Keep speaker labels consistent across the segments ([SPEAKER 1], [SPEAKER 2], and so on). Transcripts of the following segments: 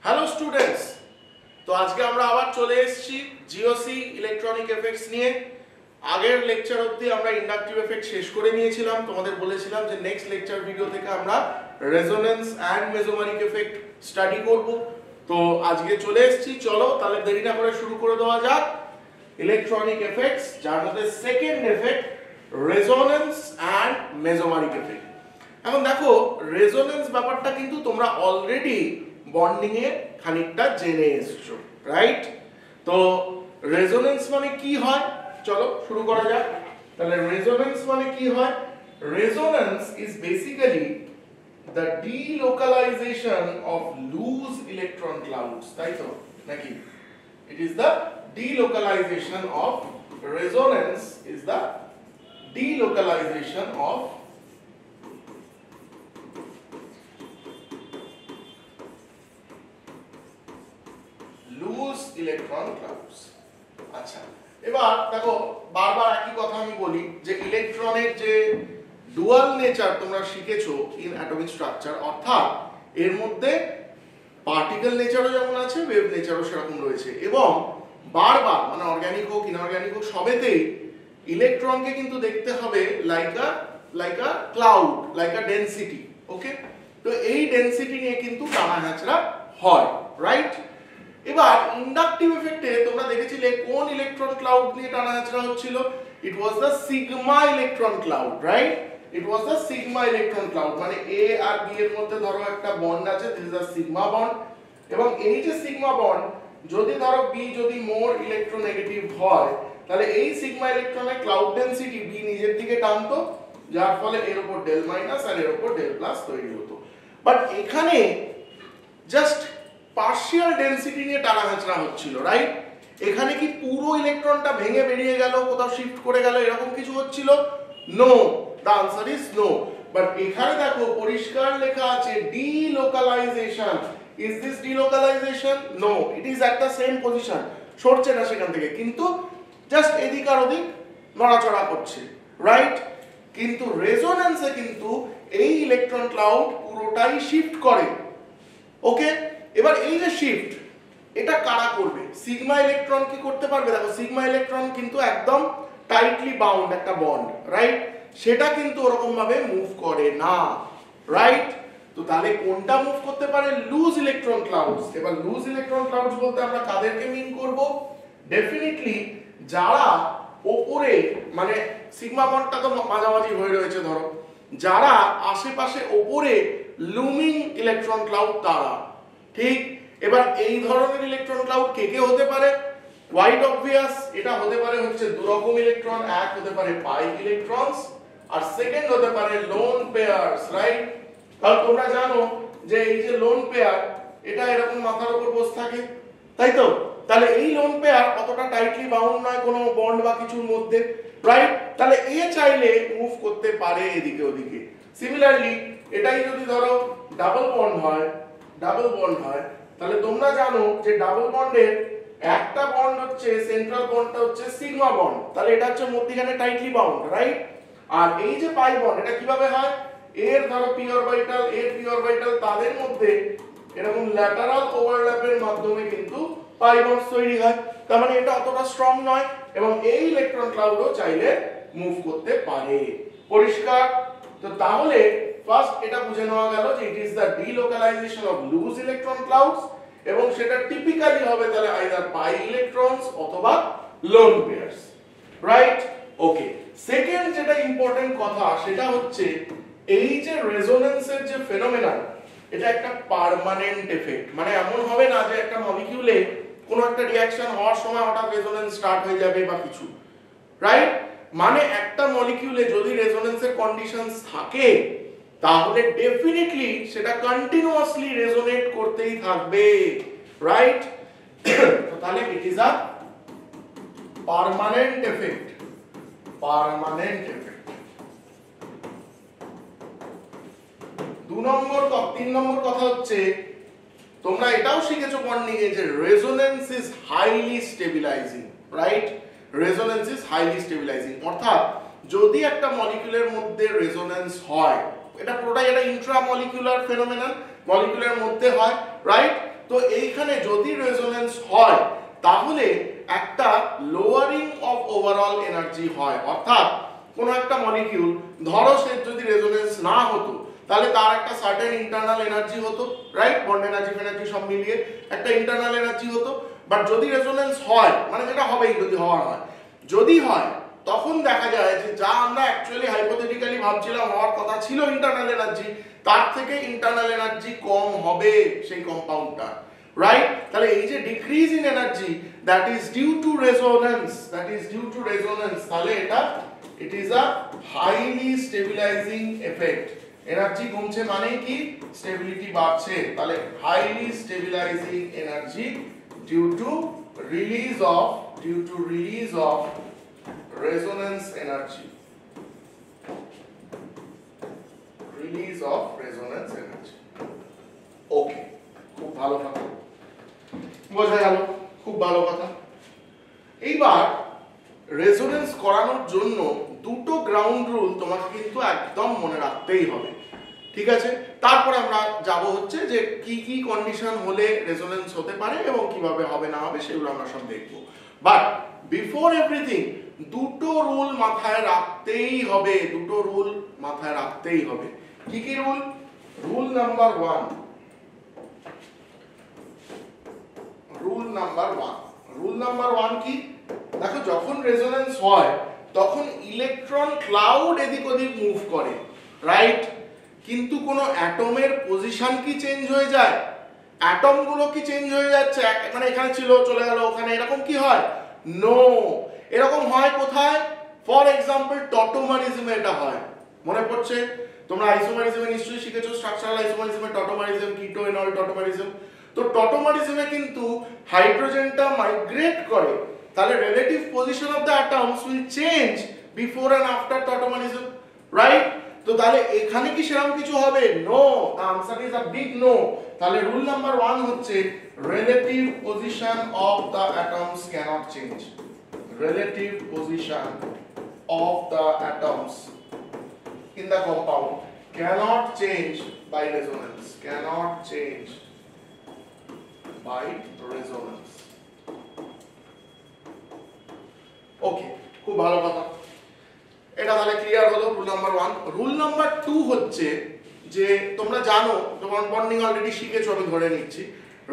[SPEAKER 1] Hello students, তো আজকে আমরা আবার চলে এসেছি জিওসি ইলেকট্রনিক এফেক্টস নিয়ে। আগের লেকচার অবধি আমরা ইন্ডাকটিভ এফেক্ট শেষ করে নিয়েছিলাম। তোমাদের বলেছিলাম যে নেক্সট লেকচার ভিডিও থেকে আমরা resonance and mesomeric effect study করব। তো আজকে চলে এসেছি, চলো তাহলে দেরি না করে শুরু করে দেওয়া যাক ইলেকট্রনিক এফেক্টস, যার মধ্যে second effect resonance and mesomeric effect. এখন দেখো, রেজোনেন্স ব্যাপারটা কিন্তু তোমরা অলরেডি বন্ডিং এ খানিকটা জেনে এসছো, রাইট? তো রেজোনেন্স মানে কি হয়, চলো শুরু করা যাক। তাহলে রেজোনেন্স মানে কি হয়? Resonance is basically the delocalization of loose electron clouds, তাই তো নাকি? It is the delocalization of resonance is the delocalization of loose electron clouds। আচ্ছা, এবার দেখো বারবার একই কথা আমি বলি যে ইলেকট্রনের যে ডুয়াল নেচার তোমরা শিখেছো ইন অ্যাটমিক স্ট্রাকচার, অর্থাৎ এর মধ্যে পার্টিকেল নেচারও যেমন আছে, ওয়েভ নেচারও সেরকম রয়েছে, এবং বারবার মানে অর্গানিক হোক ইনঅর্গানিক হোক সবেতেই ইলেকট্রনকে কিন্তু দেখতে হবে like a cloud, like a density. Okay, তো এই ডেনসিটি নিয়ে কিন্তু টানা হ্যাচড়া হয়, রাইট? এবার ইন্ডাকটিভ এফেক্টে তোমরা দেখেছিলে কোন ইলেকট্রন ক্লাউড নিয়ে টানা হ্যাচড়া হচ্ছিল? It was the sigma electron cloud, right? It was the sigma electron cloud. মানে এ আর বি এর মধ্যে ধরো একটা বন্ড আছে, this is the sigma bond, এবং এই যে সিগমা বন্ড যদি ধরো বি যদি মোর ইলেকট্রোনেগেটিভ হয়, তাহলে এই সিগমা ইলেকট্রনের ক্লাউড ডেনসিটি বি নিজের দিকে টানতো, যার ফলে এর উপর ডেল মাইনাস আর এর উপর ডেল প্লাস তৈরি হতো। বাট এখানে জাস্ট পার্শিয়াল ডেনসিটি নিয়ে টানা হ্যাচড়া হচ্ছিল, রাইট? এখানে কি পুরো ইলেকট্রনটা ভেঙে বেরিয়ে গেল, কোথাও শিফট করে গেল, এরকম কিছু হচ্ছিল? No, the answer is no. But এখানে দেখো পরিষ্কার লেখা আছে delocalisation. Is this delocalisation? No, it is at the same position, সরছে না সেখান থেকে, কিন্তু জাস্ট এদিক আর ওদিক নড়াচড়া করছে, রাইট? কিন্তু রেজোন্যান্সে কিন্তু এই ইলেকট্রন ক্লাউড পুরোটাই শিফট করে। ওকে, এবার এই যে শিফট, এটা কারা করবে? সিগমা ইলেকট্রন কি করতে পারবে? দেখো সিগমা ইলেকট্রন কিন্তু একদম টাইটলি বাউন্ড একটা বন্ড, রাইট? সেটা কিন্তু ওরকম ভাবে মুভ করে না, রাইট? তো তাহলে কোনটা মুভ করতে পারে? Loose electron clouds. এবার লুজ ইলেকট্রন ক্লাউডস বলতে আমরা কাদেরকে মিন করব? ডেফিনেটলি যারা ওপরে, মানে সিগমা বন্ডটা তো মাঝামাঝি হয়ে রয়েছে ধরো, যারা আশেপাশে ওপরে লুমিং ইলেকট্রন ক্লাউড তারা, ঠিক? এবার এই ধরনের ইলেকট্রন ক্লাউড কে কে হতে পারে? কোয়াইট অবভিয়াস, এটা হতে পারে হচ্ছে দুরকম ইলেকট্রন, এক হতে পারে পাই ইলেকট্রনস, আর সেকেন্ড হতে পারে লোন পেয়ারস, রাইট? কারণ তোমরা জানো যে এই যে লোন পেয়ার, এটা এরকম মাথার উপর বসে থাকে, তাই তো? তাহলে এই লোন পেয়ার অতটা টাইটলি বাউন্ড নয় কোনো বন্ড বা কিছুর মধ্যে, রাইট? তাহলে এ চাইলে মুভ করতে পারে এদিকে ওদিকে। সিমিলারলি এটাই যদি ধরো ডাবল বন্ড হয়, তাহলে তোমরা জানো যে ডাবল বন্ডের একটা বন্ড হচ্ছে সেন্ট্রাল বন্ডটা হচ্ছে সিগমা বন্ড, তাহলে এটা হচ্ছে মধ্যখানে টাইটলি বাউন্ড, রাইট? আর এই যে পাই বন্ড, এটা কিভাবে হয়? এর ধরো পি অরবিটাল, এর পি অরবিটাল, তাদের মধ্যে এরকম ল্যাটারাল ওভারল্যাপের মাধ্যমে কিন্তু পাই বন্ড তৈরি হয়। তার মানে এটা অতটা স্ট্রং নয়, এবং এই ইলেকট্রন ক্লাউডও চাইলে মুভ করতে পারে। পরিষ্কার? তো তাহলে ফার্স্ট এটা বুঝে নেওয়া গেল যে it is the delocalisation of loose electron clouds, এবং সেটা টিপিক্যালি হবে তাহলে আইদার পাই ইলেকট্রনস অথবা lone pairs, right? Okay, second যেটা ইম্পর্টেন্ট কথা সেটা হচ্ছে এই যে রেজোন্যান্সের যে ফেনোমেনন, এটা একটা পার্মানেন্ট এফেক্ট। মানে এমন হবে না যে একটা মলিকিউলে কোনো একটা রিঅ্যাকশন হওয়ার সময় হঠাৎ রেজোন্যান্স স্টার্ট হয়ে যাবে বা কিছু, রাইট? মানে একটা মলিকিউলে যদি রেজোন্যান্সের কন্ডিশনস থাকে, তাহলে ডেফিনেটলি সেটা কন্টিনিউয়াসলি রেজোনেট করতেই থাকবে, রাইট? তো তাহলে ইট is a permanent effect, permanent effect. 3 নম্বর কথা হচ্ছে তোমরা এটাও শিখেছো বন্ডিং এ যে resonance is highly stabilising, right? Resonance is highly stabilising, অর্থাৎ যদি একটা মলিকিউলের মধ্যে রেজোনেন্স হয়, এটা পুরোটাই একটা ইন্ট্রামলিকুলার ফেনোমেনন, মলিকিউলের মধ্যে হয়, রাইট? তো এইখানে যদি রেজোনেন্স হয় তাহলে একটা লোয়ারিং অফ ওভারঅল এনার্জি হয়, অর্থাৎ কোনো একটা মলিকিউল ধরো সে যদি রেজোনেন্স না হতো তাহলে তার একটা সার্টেন ইন্টারনাল এনার্জি হতো, রাইট? বন্ড এনার্জি সব মিলিয়ে একটা ইন্টারনাল এনার্জি হতো। বাট যদি রেজোনেন্স হয়, মানে যেটা হবেই যদি হওয়ার হয়, যদি হয় তখন দেখা যায় যে যা আমরা অ্যাকচুয়ালি হাইপোথেটিক্যালি ভাবছিলাম হওয়ার কথা ছিল ইন্টারনাল এনার্জি, তার থেকে ইন্টারনাল এনার্জি কম হবে সেই কম্পাউন্ডটা, রাইট? তাহলে এই যে decrease in energy that is due to resonance, তাহলে এটা it is a highly stabilising effect. Energy কমছে মানে কি স্টেবিলিটি বাড়ছে, তাহলে highly stabilising energy due to release of resonance energy, okay, খুব ভালো কথা, বোঝা গেল, খুব ভালো কথা। এইবার রেজোনেন্স করানোর জন্য দুটো গ্রাউন্ড রুল তোমাকে কিন্তু একদম মনে রাখতেই হবে, ঠিক আছে? তারপরে আমরা যাব হচ্ছে যে কি কি কন্ডিশন হলে রেজোনেন্স হতে পারে এবং কিভাবে হবে না হবে সেগুলো আমরা সব দেখব। বাট বিফোর এভরিথিং দুটো রুল মাথায় রাখতেই হবে, কি কি রুল? রুল নাম্বার ওয়ান কি? দেখো যখন রেজোনেন্স হয় তখন ইলেকট্রন ক্লাউড এদিক ওদিক মুভ করে, রাইট? কিন্তু কোনো অ্যাটমের পজিশন কি চেঞ্জ হয়ে যায়? অ্যাটম গুলো কি চেঞ্জ হয়ে যাচ্ছে? মানে এখানে ছিল চলে গেল ওখানে, এরকম কি হয়? নো। এরকম হয় কোথায়? ফর এক্সাম্পল টটোমারিজমে এটা হয়, মনে পড়ছে? তোমরা আইসোমারিজমে নিশ্চয়ই শিখেছো, স্ট্রাকচারাল আইসোমারিজমে টটোমারিজম, কিটো এনল টটোমারিজম। তো টটোমারিজমে কিন্তু হাইড্রোজেনটা মাইগ্রেট করে, তাহলে relative position of the atoms will change before and after tautomerism, right? তো তাহলে এখানে কি সেরকম কিছু হবে? No, the answer is a big no. তাহলে রুল নাম্বার 1 হচ্ছে relative position of the atoms cannot change. Relative position of the atoms in the compound cannot change by resonance, ওকে, খুব ভালো কথা। এটা তাহলে ক্লিয়ার হলো রুল নাম্বার 1। রুল নাম্বার 2 হচ্ছে যে তোমরা জানো, তোমার বন্ডিং অলরেডি শিখেছো আমি ধরে নিচ্ছি,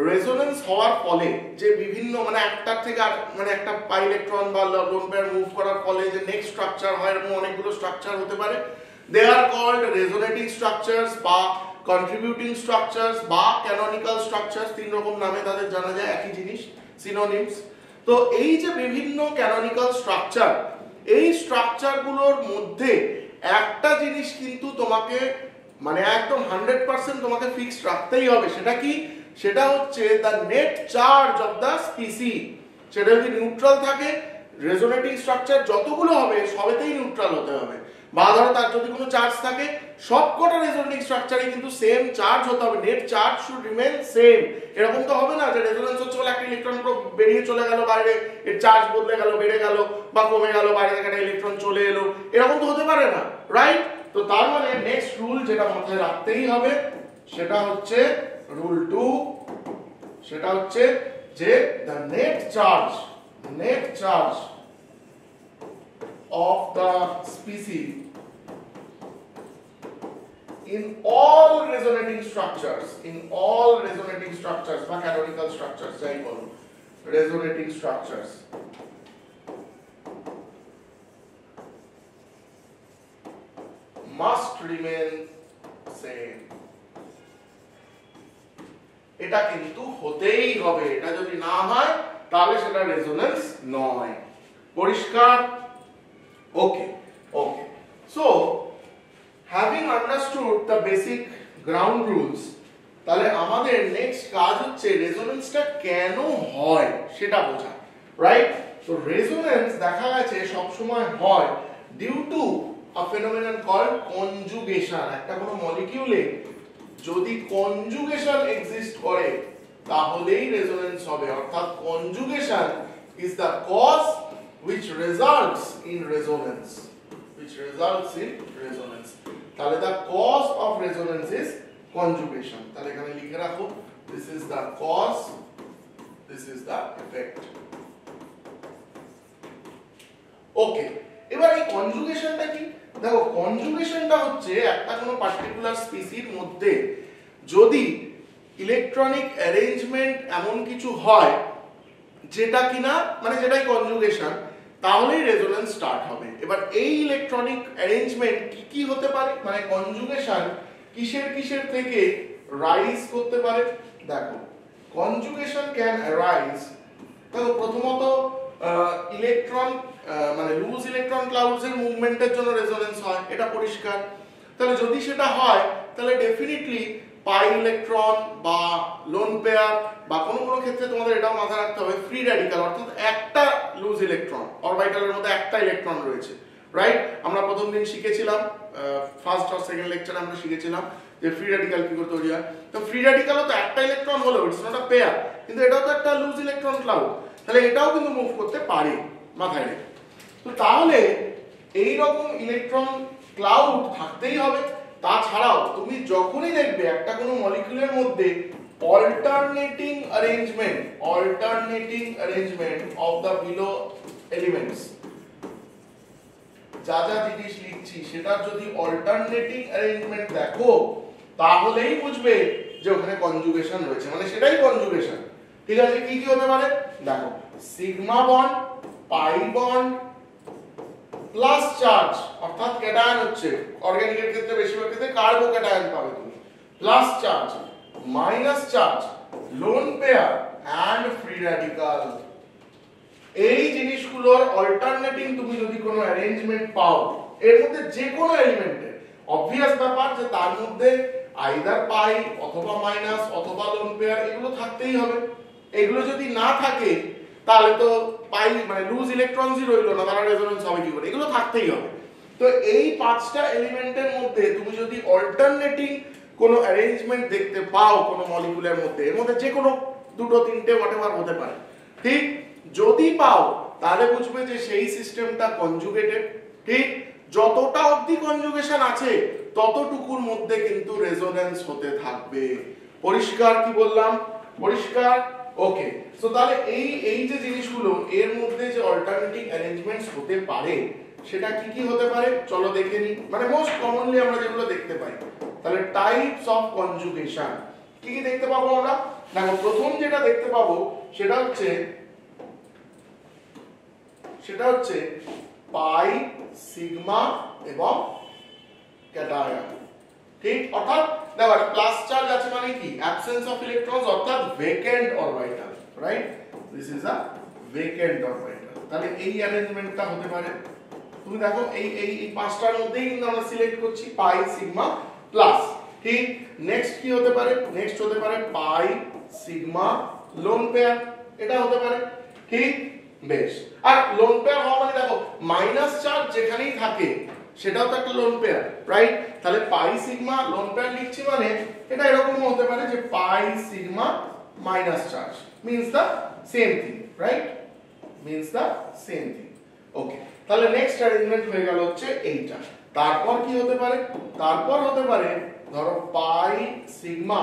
[SPEAKER 1] রেজোনেন্স হওয়ার ফলে যে বিভিন্ন মানে একটার থেকে মানে একটা পাই ইলেকট্রন বা লোন পেয়ার মুভ করার ফলে যে নেক্সট স্ট্রাকচার হয়, এরকম অনেকগুলো স্ট্রাকচার হতে পারে। দে আর কল্ড রেজোনেটিং স্ট্রাকচারস বা কন্ট্রিবিউটিং স্ট্রাকচারস বা ক্যানোনিক্যাল স্ট্রাকচারস, তিন রকম নামে তাদের জানা যায়, একই জিনিস, সিনোনিমস। তো এই যে বিভিন্ন ক্যানোনিক্যাল স্ট্রাকচার, এই স্ট্রাকচারগুলোর মধ্যে একটা জিনিস কিন্তু তোমাকে মানে একদম 100% তোমাকে ফিক্সড রাখতেই হবে। সেটা কি? সেটা হচ্ছে the net charge of the spicy. সেটা যদি নিউট্রাল থাকে, রেজোনেটিং স্ট্রাকচার যতগুলো হবে সবেতেই নিউট্রাল হতে হবে। বা ধরো তার যদি কোনো চার্জ থাকে, সবকটা রেজোনেটিং স্ট্রাকচারে কিন্তু সেম চার্জ হতে হবে, net charge should remain same. এরকম তো হবে না যে রেজোনেন্স হচ্ছে বলে একটা ইলেকট্রন বেরিয়ে চলে গেল বাইরে, এর চার্জ বদলে গেল, বেড়ে গেল বা কমে গেল, বাইরে থেকে একটা ইলেকট্রন চলে এলো, এরকম তো হতে পারে না, রাইট? তো তার মানে নেক্সট রুল যেটা মাথায় রাখতেই হবে সেটা হচ্ছে রুল 2, সেটা হচ্ছে যে the net charge of the species in all resonating structures বা canonical structures যাই বলো, resonating structures must remain same। এটা কিন্তু হতেই হবে, এটা যদি না হয় তাহলে সেটা রেজোনেন্স নয়। পরিষ্কার? Okay okay. So having understood the basic ground rules, তাহলে আমাদের নেক্সট কাজ হচ্ছে রেজোনেন্সটা কেন হয় সেটা বোঝা, রাইট? তো রেজোনেন্স দেখা গেছে সব সময় হয় due to a phenomenon called conjugation. একটা কোনো মলিকিউলে যদি কনজুগেশন এক্সিস্ট করে তাহলেই রেজোনেন্স হবে, অর্থাৎ conjugation is the cause which results in resonance, তাহলে the cause of resonance is conjugation। তাহলে এখানে লিখে রাখো this is the cause, this is the effect. ওকে, এবার এই কনজুগেশনটা কি? দেখো কনজুগেশনটা হচ্ছে একটা কোনো পার্টিকুলার স্পিসির মধ্যে যদি ইলেকট্রনিক অ্যারেঞ্জমেন্ট এমন কিছু হয় যেটা কিনা মানে যেটাই কনজুগেশন, তাহলেই রেজোনেন্স স্টার্ট হবে। এবার এই ইলেকট্রনিক অ্যারেঞ্জমেন্ট কি কি হতে পারে, মানে কনজুগেশন কিসের কিসের থেকে রাইজ করতে পারে? দেখো কনজুগেশন ক্যান অ্যারাইজ, দেখো প্রথমত ইলেকট্রন মানে লুজ ইলেকট্রন ক্লাউডস এর মুভমেন্টের জন্য রেজোনেন্স হয়, এটা পরিষ্কার। তাহলে যদি সেটা হয় তাহলে ডেফিনেটলি পাই ইলেকট্রন বা লোন পেয়ার বা কোনো কোনো ক্ষেত্রে তোমাদের এটাও মাথায় রাখতে হবে ফ্রি র্যাডিক্যাল, অর্থাৎ একটা লুজ ইলেকট্রন, অরবিটালের মধ্যে একটা ইলেকট্রন রয়েছে, রাইট? আমরা প্রথম দিন শিখেছিলাম, ফার্স্ট আর সেকেন্ড লেকচারে আমরা শিখেছিলাম যে ফ্রি র্যাডিক্যাল কি করে তৈরি হয়। তো ফ্রি র্যাডিক্যালও তো একটা ইলেকট্রন হলো, ইটস নট আ পেয়ার, কিন্তু এটাও তো একটা লুজ ইলেকট্রন ক্লাউড, তাহলে এটাও কিন্তু মুভ করতে পারে, মাথায় রেখে। তো তাহলে এই রকম ইলেকট্রন ক্লাউড থাকতেই হবে। তাছাড়াও তুমি যখনই দেখবে একটা কোনো মলিকিউলের মধ্যে alternating arrangement of the below elements, যা যা জিনিস লিখছি সেটার যদি অল্টারনেটিং অ্যারেঞ্জমেন্ট দেখো তাহলেই বুঝবে যে ওখানে কনজুগেশন রয়েছে, মানে সেটাই কনজুগেশন। ঠিক আছে, কি কি হতে পারে? দেখো sigma bond, pi bond plus charge, অর্থাৎ ক্যাটায়ন হচ্ছে অর্গানিকের ক্ষেত্রে বেশিরভাগ ক্ষেত্রে কার্বো ক্যাটায়ন পাবে তুমি, plus charge, minus charge, lone pair and free radical. এই জিনিসগুলোর অল্টারনেটিং তুমি যদি কোনো অ্যারেঞ্জমেন্ট পাও এর মধ্যে যে কোনো এলিমেন্টে, অবভিয়াস ব্যাপার যে তার মধ্যে আইদার পাই অথবা মাইনাস অথবা লোন পেয়ার এগুলো থাকতেই হবে। এগুলো যদি না থাকে তাহলে তো পাই মানে লুজ ইলেকট্রনসই রইলো না, তারা রেজোনেন্স হবে কি করে? এগুলো থাকতেই হবে। তো এই পাঁচটা এলিমেন্টের মধ্যে তুমি যদি অল্টারনেটিং কোনো অ্যারেঞ্জমেন্ট দেখতে পাও কোনো মলিকিউলের মধ্যে, এর মধ্যে যে কোনো দুটো তিনটে হোয়াটএভার হতে পারে, ঠিক? যদি পাও তাহলে বুঝবে যে সেই সিস্টেমটা কনজুগেটেড, ঠিক? যতটা অবধি কনজুগেশন আছে ততটুকুর মধ্যে কিন্তু রেজোনেন্স হতে থাকবে। পরিষ্কার কি বললাম? পরিষ্কার? ওকে। সো তাহলে এই যে জিনিসগুলো এর মধ্যে যে অল্টারনেটিং অ্যারেঞ্জমেন্টস হতে পারে সেটা কি কি হতে পারে চলো দেখে নিই। মানে মোস্ট কমনলি আমরা যেগুলো দেখতে পাই, তাহলে টাইপস অফ কনজুগেশন কি কি দেখতে পাবো আমরা? দেখো প্রথম যেটা দেখতে পাবো সেটা হচ্ছে পাই, সিগমা এবং ক্যাটায়ন, ঠিক? অর্থাৎ দেখো প্লাস চার্জ আছে মানে কি? অ্যাবসেন্স অফ ইলেকট্রনস, অর্থাৎ vacant orbital, right? This is a vacant orbital. তাহলে এই অ্যারেঞ্জমেন্টটা হতে পারে। তুমি দেখো এই পাঁচটার মধ্যেই কিন্তু আমরা সিলেক্ট করছি পাই, সিগমা, প্লাস, ঠিক? নেক্সট কি হতে পারে? নেক্সট হতে পারে পাই, সিগমা, লোন পেয়ার, এটা হতে পারে, ঠিক? বেশ। আর লোন পেয়ার হওয়া মানে দেখো মাইনাস চার্জ যেখানেই থাকে সেটাও তো একটা লোন পেয়ার, রাইট? তাহলে পাই সিগমা লোন পেয়ার লিখছি মানে এটা এরকম হতে পারে যে pi sigma minus charge means the same thing, right? means the same thing. ওকে, তাহলে নেক্সট অ্যারেঞ্জমেন্ট হয়ে গেল হচ্ছে এইটা। তারপর কি হতে পারে? তারপর হতে পারে ধরো পাই সিগমা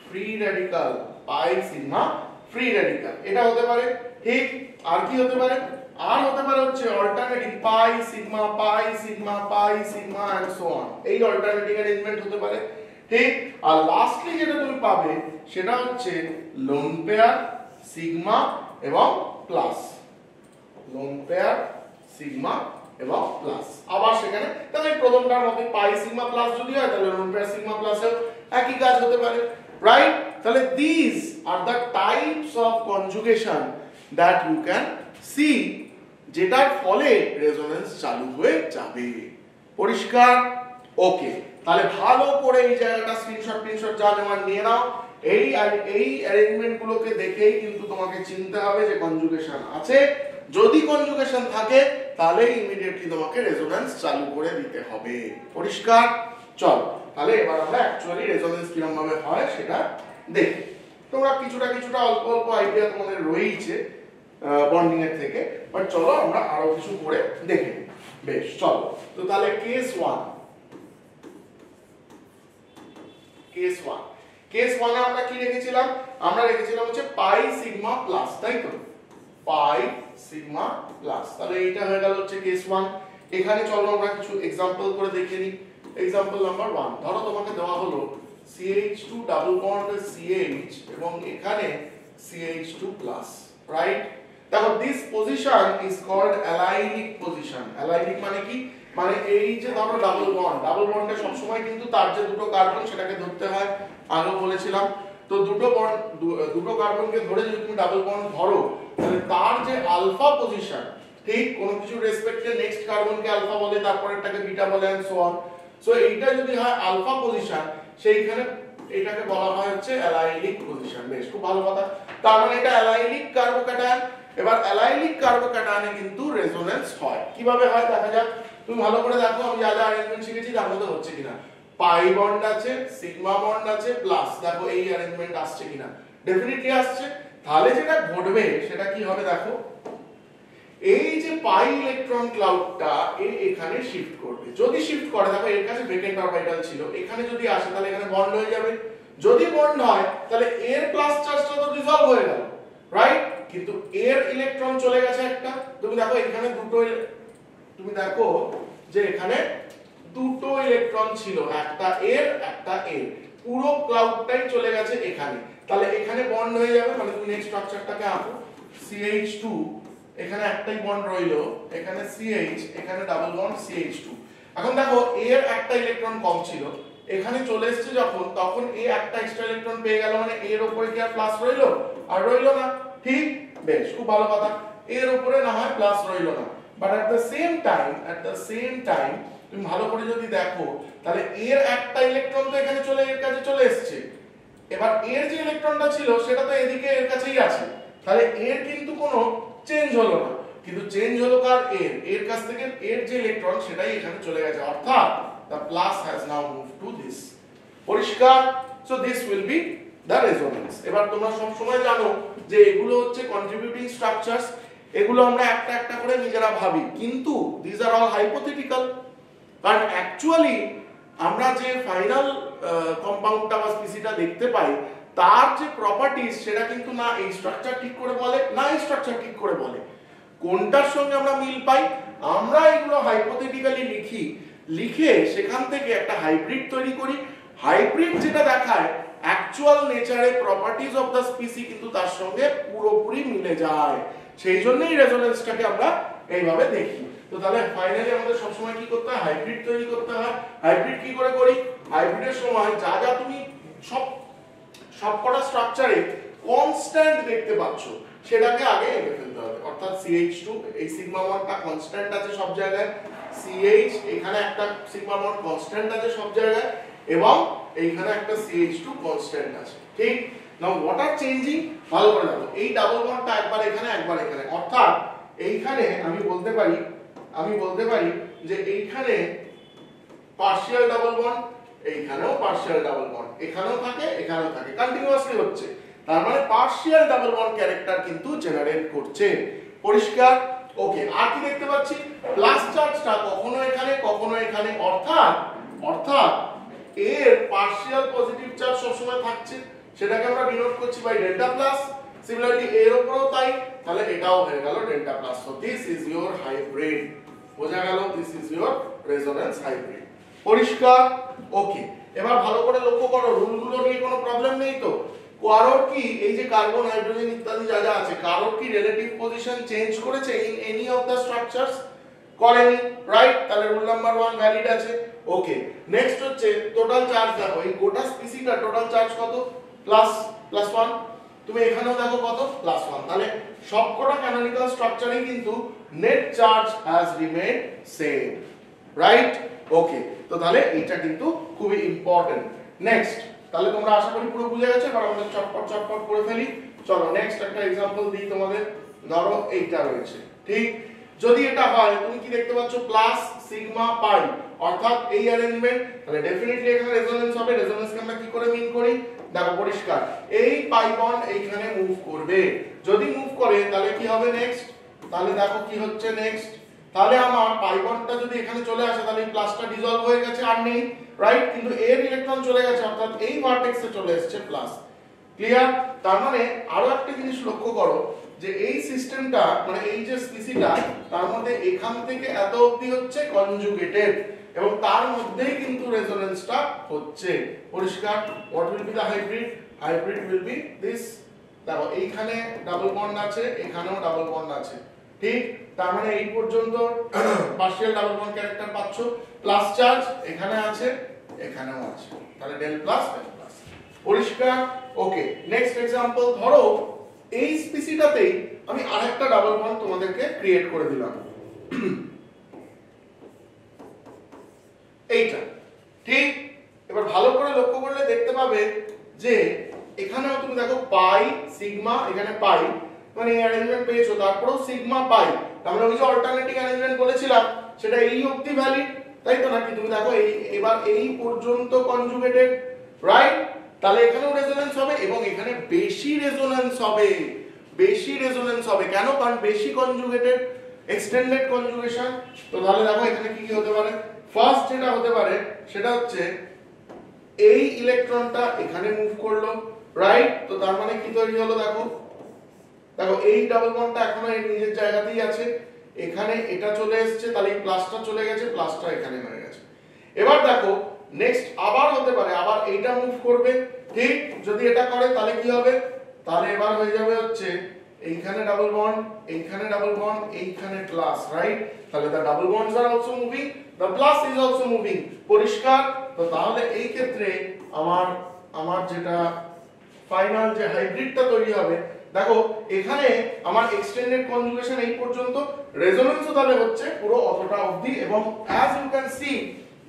[SPEAKER 1] ফ্রি র্যাডিক্যাল, পাই সিগমা ফ্রি র্যাডিক্যাল, এটা হতে পারে, ঠিক? আর কি হতে পারে? আর হতে পারে হচ্ছে alternating pi sigma pi sigma pi sigma and so on, এই অল্টারনেটিং অ্যারেঞ্জমেন্ট হতে পারে, ঠিক? আর লাস্টলি যেটা তুমি পাবে সেটা হচ্ছে লোন পেয়ার, সিগমা এবং প্লাস, লোন পেয়ার, সিগমা এবং প্লাস। আবার সেখানে তাহলে প্রথমটার মধ্যে পাই সিগমা প্লাস যদি হয় তাহলে লোন পেয়ার সিগমা প্লাসেও একই কাজ হতে পারে, রাইট? তাহলে this are the types of conjugation that you can see, যেটার ফলে রেজোনেন্স চালু হয়ে যাবে। পরিষ্কার? ওকে, তাহলে ভালো করে এই জায়গাটা স্ক্রিনশট যা নেওয়ার নিয়ে নাও। এই অ্যারেঞ্জমেন্ট গুলোকে দেখেই কিন্তু তোমাকে চিনতে হবে যে কনজুগেশন আছে। যদি কনজুগেশন থাকে তাহলে ইমিডিয়েটলি তোমাকে রেজোনেন্স চালু করে দিতে হবে। পরিষ্কার? চল তাহলে এবার আমরা অ্যাকচুয়ালি রেজোনেন্স কিরকম ভাবে হয় সেটা দেখি। তোমরা কিছুটা অল্প অল্প আইডিয়া তোমাদের রয়েছে বন্ডিং এর থেকে, বাট চলো আমরা আরো কিছু করে দেখে নিই। বেশ, চলো। তো তাহলে কেস 1, কেস 1 এ আমরা কি রেখেছিলাম? আমরা রেখেছিলাম হচ্ছে পাই সিগমা প্লাস, তাই তো? পাই সিগমা প্লাস। তাহলে এইটা হয়ে গেল হচ্ছে কেস 1। এখানে চলো আমরা কিছু एग्जांपल করে দেখে নিই। एग्जांपल নাম্বার 1, ধরো তোমাকে দেওয়া হলো CH2 ডাবল বন্ড CH এবং এখানে CH2 প্লাস, রাইট? দেখো this position is called allylic position. Allylic মানে কি? মানে এই যে ধরো ডাবল বন্ডে সব সময় কিন্তু তার যে দুটো কার্বন সেটাকে ধরতে হয়, আগেও বলেছিলাম। তো দুটো কার্বনকে ধরে যদি তুমি ডাবল বন্ড ধরো তাহলে তার যে আলফা পজিশন, ঠিক কোন কিছু রেসপেক্টে নেক্সট কার্বনকে আলফা বলে, তারপরেরটাকে বিটা বলে এন্ড সো অন। সো এইটা যদি হয় আলফা পজিশন, সেইখানে এটাকে বলা হয় হচ্ছে অ্যালাইনিক পজিশন। বেশ, খুব ভালো কথা। তার মানে এটা অ্যালাইনিক কার্বোক্যাটায়ন। এবার অ্যালাইনিক কার্বোক্যাটায়নে কিন্তু রেজোনেন্স হয়। কিভাবে হয় দেখা যাক। তুমি ভালো করে দেখো, আমি যা যা অ্যারেঞ্জমেন্ট শিখেছি তার মধ্যে হচ্ছে কিনা। পাই বন্ড আছে, সিগমা বন্ড আছে, প্লাস দেখো এই অ্যারেঞ্জমেন্ট আসছে কিনা। ডেফিনেটলি আসছে। তাহলে যেটা ঘটবে সেটা কি হবে দেখো, এই যে পাই ইলেকট্রন ক্লাউডটা এখানে শিফট করবে। যদি শিফট করে, দেখো এর কাছে ভ্যাকেন্ট অরবিটাল ছিল, এখানে যদি আসে তাহলে এখানে বন্ড হয়ে যাবে। যদি বন্ড হয় তাহলে এর প্লাস চার্জটা তো ডিসলভ হয়ে গেল, রাইট? কিন্তু এর ইলেকট্রন চলে গেছে একটা। তুমি দেখো এখানে তুমি দেখো যে এখানে দুটো ইলেকট্রন ছিল, একটা এর একটা এর, পুরো ক্লাউডটাই চলে গেছে এখানে। তাহলে এখানে বন্ড হয়ে যাবে। মানে তুমি নেক্সট স্ট্রাকচারটাকে আঁকো, CH2, এখানে একটাই বন্ড রইলো, এখানে CH, এখানে ডাবল বন্ড CH2। এখন দেখো এর একটা ইলেকট্রন কম ছিল, এখানে চলে এসেছে যখন, তখন এ একটা এক্সট্রা ইলেকট্রন পেয়ে গেল। মানে এর উপরে কি আর প্লাস রইলো? আর রইলো না, ঠিক? বেশ, খুব ভালো কথা। এর উপরে না হয় প্লাস রইলো না, but at the same time তুমি ভালো করে যদি দেখো তাহলে এর একটা ইলেকট্রন তো এখানে এর কাছে চলে এসেছে। এবার এর যে ইলেকট্রনটা ছিল সেটা তো এদিকে এর কাছেই আছে। তাহলে এর কিন্তু কোনো চেঞ্জ হলো না, কিন্তু চেঞ্জ হলো কার? এর কাছ থেকে এর যে ইলেকট্রন সেটাই এখানে চলে গেছে, অর্থাৎ the plus has now moved to this। পরিষ্কার? so this will be the resonance। এবার তোমরা সব সময় জানো যে এগুলো হচ্ছে কন্ট্রিবিউটিং স্ট্রাকচারস, এগুলো আমরা একটা একটা করে নিজেরা ভাবি, কিন্তু these are all hypothetical। কারণ অ্যাকচুয়ালি আমরা যে ফাইনাল কম্পাউন্ডটা বা স্পিসিটা দেখতে পাই, তার যে প্রপার্টিজ সেটা কিন্তু না এই স্ট্রাকচার ঠিক করে বলে, না এই স্ট্রাকচার ঠিক করে বলে। কোনটার সঙ্গে আমরা মিল পাই? আমরা এগুলো হাইপোথেটিক্যালি লিখে সেখান থেকে একটা হাইব্রিড তৈরি করি। হাইব্রিড যেটা দেখায় অ্যাকচুয়াল নেচারে প্রপার্টিজ অফ দ্য স্পিসি কিন্তু তার সঙ্গে পুরোপুরি মিলে যায়। সেই জন্যই রেজোনেন্সটাকে আমরা এইভাবে দেখি। তো তাহলে ফাইনালি আমাদের সবসময় কি করতে হয়? হাইব্রিড তৈরি করতে হয়। হাইব্রিড কি করে করি? হাইব্রিডের সময় যা যা তুমি সবকটা স্ট্রাকচারে কনস্ট্যান্ট দেখতে পাচ্ছ সেটাকে আগে এঁকে ফেলতে হবে। অর্থাৎ CH2 এই সিগমা বন্ডটা কনস্ট্যান্ট আছে সব জায়গায়, CH এখানে একটা সিগমা বন্ড কনস্ট্যান্ট আছে সব জায়গায়, এবং এইখানে একটা CH2 কনস্ট্যান্ট আছে, ঠিক? Now what are changing? ভালো করে দেখো, এই ডাবল বন্ডটা একবার এখানে একবার এখানে, অর্থাৎ এইখানে আমি বলতে পারি যে এইখানে পার্শিয়াল ডাবল বন্ড, এইখানেও পার্শিয়াল ডাবল বন্ড, এখানেও থাকে এখানেও থাকে, কন্টিনিউয়াসলি হচ্ছে। তার মানে পার্শিয়াল ডাবল বন্ড ক্যারেক্টার কিন্তু জেনারেট করছে। পরিষ্কার? ওকে। আর কি দেখতে পাচ্ছি? প্লাস চার্জটা কখনো এখানে কখনো এখানে, অর্থাৎ এর পার্শিয়াল পজিটিভ চার্জ সবসময় থাকছে, সেটাকে আমরা ডিনোট করছি বাই ডেল্টা প্লাস। সিমিলারলি এর উপরেও তাই, তাহলে এটাও হয়ে গেল delta plus. So this is your hybrid. বোঝা গেল? This is your resonance hybrid. পরিষ্কার? ওকে। এবার ভালো করে লক্ষ্য করো, রুলগুলো নিয়ে কোনো প্রবলেম নেই তো? কারোর কি এই যে কার্বন, হাইড্রোজেন ইত্যাদি যা যা আছে, কারোর কি রিলেটিভ পজিশন চেঞ্জ করেছে in any of the structures? করেনি, রাইট? তাহলে রুল নাম্বার 1 ভ্যালিড আছে। ওকে। নেক্সট হচ্ছে টোটাল চার্জ। দেখো এই গোটা স্পিসিটা টোটাল চার্জ কত? +1। তুমি এখানেও দেখো কত? +1। তাহলে সবকটা ক্যানোনিক্যাল স্ট্রাকচারেই কিন্তু net charge has remained same, right? Okay. তো তাহলে এটা কিন্তু খুবই ইম্পর্টেন্ট। নেক্সট, তাহলে তোমরা আশা করি পুরো বুঝে গেছো। এবার আমাদের চটপট করে ফেলি। চলো নেক্সট একটা एग्जांपल দিই তোমাদের। ধরো এইটা রয়েছে, ঠিক? যদি এটা হয় তুমি কি দেখতে পাচ্ছ? প্লাস সিগমা পাই, অর্থাৎ এই অ্যারেঞ্জমেন্ট, তাহলে ডেফিনেটলি এখানে রেজোনেন্স হবে। রেজোনেন্সকে আমরা কি করে মিন করি? দেখো পরিষ্কার, এই পাই বন্ড এইখানে মুভ করবে। যদি মুভ করে তাহলে কি হবে নেক্সট? তাহলে দেখো কি হচ্ছে নেক্সট। তাহলে আমার পাই বন্ডটা যদি এখানে চলে আসে তাহলে এই প্লাসটা ডিসলভ হয়ে গেছে আর নেই, রাইট? কিন্তু এর ইলেকট্রন চলে গেছে অর্থাৎ এই ভার্টেক্সে চলে এসেছে প্লাস। ক্লিয়ার? তার মানে আরো একটা জিনিস লক্ষ্য করো যে এই সিস্টেমটা মানে এই যে স্পিসিটা তার মধ্যে এখান থেকে এত অবধি হচ্ছে কনজুগেটেড এবং তার মধ্যেই কিন্তু রেজোনেন্সটা হচ্ছে। পরিষ্কার? What will B the hybrid? Hybrid will be this. দেখো এইখানে ডাবল বন্ড আছে, এখানেও ডাবল বন্ড আছে, ঠিক? তার মানে এই পর্যন্ত পার্শিয়াল ডাবল বন্ড ক্যারেক্টার পাচ্ছ, প্লাস চার্জ এখানে আছে, এখানেও আছে, তাহলে ডেল প্লাস ডেল প্লাস। পরিষ্কার? ওকে, নেক্সট एग्जांपल ধরো এই স্পিসিটাতেই আমি আরেকটা ডাবল বন্ড তোমাদেরকে ক্রিয়েট করে দিলাম এইটা, ঠিক? এবার ভালো করে লক্ষ্য করলে দেখতে পাবে যে এখানেও তুমি দেখো পাই সিগমা, এখানে পাই, মানে এই অ্যারেঞ্জমেন্ট পেয়েছো, তারপরেও সিগমা পাই, আমরা ওই যে অল্টারনেটিং অ্যারেঞ্জমেন্ট বলেছিলাম সেটা এই অবধি ভ্যালিড, তাই তো নাকি? তুমি দেখো এই এবার এই পর্যন্ত কনজুগেটেড, রাইট? তাহলে এখানেও রেজোনেন্স হবে এবং এখানে বেশি রেজোনেন্স হবে, বেশি রেজোনেন্স হবে। কেন? কারণ বেশি কনজুগেটেড, এক্সটেন্ডেড কনজুগেশন। তো তাহলে দেখো এখানে কি কি হতে পারে? ফার্স্ট যেটা হতে পারে সেটা হচ্ছে এই ইলেকট্রনটা এখানে মুভ করলো, রাইট? তো তার মানে কি তৈরি হলো? দেখো দেখো এই ডাবল বন্ডটা এখনো এর নিজের জায়গাতেই আছে, এখানে এটা চলে এসেছে, তাহলে এই প্লাসটা চলে গেছে, প্লাসটা এখানে হয়ে গেছে। এবার দেখো নেক্সট আবার হতে পারে আবার এইটা মুভ করবে, ঠিক? যদি এটা করে তাহলে কি হবে? তাহলে এবার হয়ে যাবে হচ্ছে এইখানে ডাবল বন্ড, এইখানে ডাবল বন্ড, এইখানে প্লাস, রাইট? তাহলে the double bonds are also moving, the plus is also moving। পরিষ্কার? তো তাহলে এই ক্ষেত্রে আমার যেটা ফাইনাল যে হাইব্রিডটা তৈরি হবে, দেখো এখানে আমার এক্সটেন্ডেড কনজুগেশন এই পর্যন্ত, রেজোনেন্সও তাহলে হচ্ছে পুরো অতটা অবধি এবং as you can see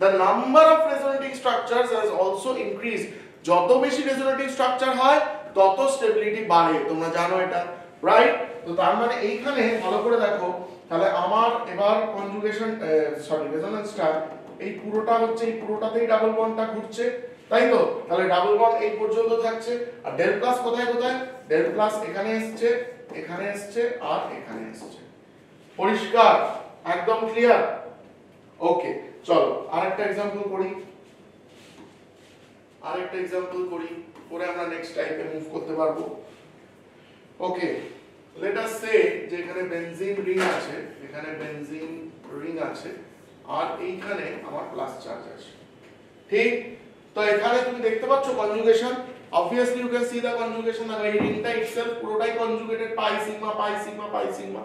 [SPEAKER 1] the number of resonating structures has also increased। যত বেশি রেজোনেটিং স্ট্রাকচার হয় তত স্টেবিলিটি বাড়ে, তোমরা জানো এটা, রাইট? তো তার মানে এইখানে ভালো করে দেখো, তাহলে আমার এবার কনজুগেশন রেজোনেন্সটা এই পুরোটা হচ্ছে, এই পুরোটাতেই ডাবল বন্ডটা ঘুরছে, তাই তো? তাহলে ডাবল বন্ড এই পর্যন্ত থাকছে আর ডেল প্লাস কোথায় কোথায়? ডেল প্লাস এখানে এসছে, এখানে এসছে আর এখানে এসছে। পরিষ্কার? একদম ক্লিয়ার? ওকে, চলো আরেকটা एग्जांपल করি, আরেকটা एग्जांपल করি, পরে আমরা নেক্সট টাইপে মুভ করতে পারবো। ওকে, লেট আস সে যে এখানে বেনজিন রিং আছে, এখানে বেনজিন রিং আছে আর এইখানে আমার প্লাস চার্জ আছে, ঠিক? তো এখানে তুমি দেখতে পাচ্ছ conjugation, obviously you can see the conjugation, আর এই রিংটা itself পুরোটাই conjugated, pi sigma pi sigma pi sigma.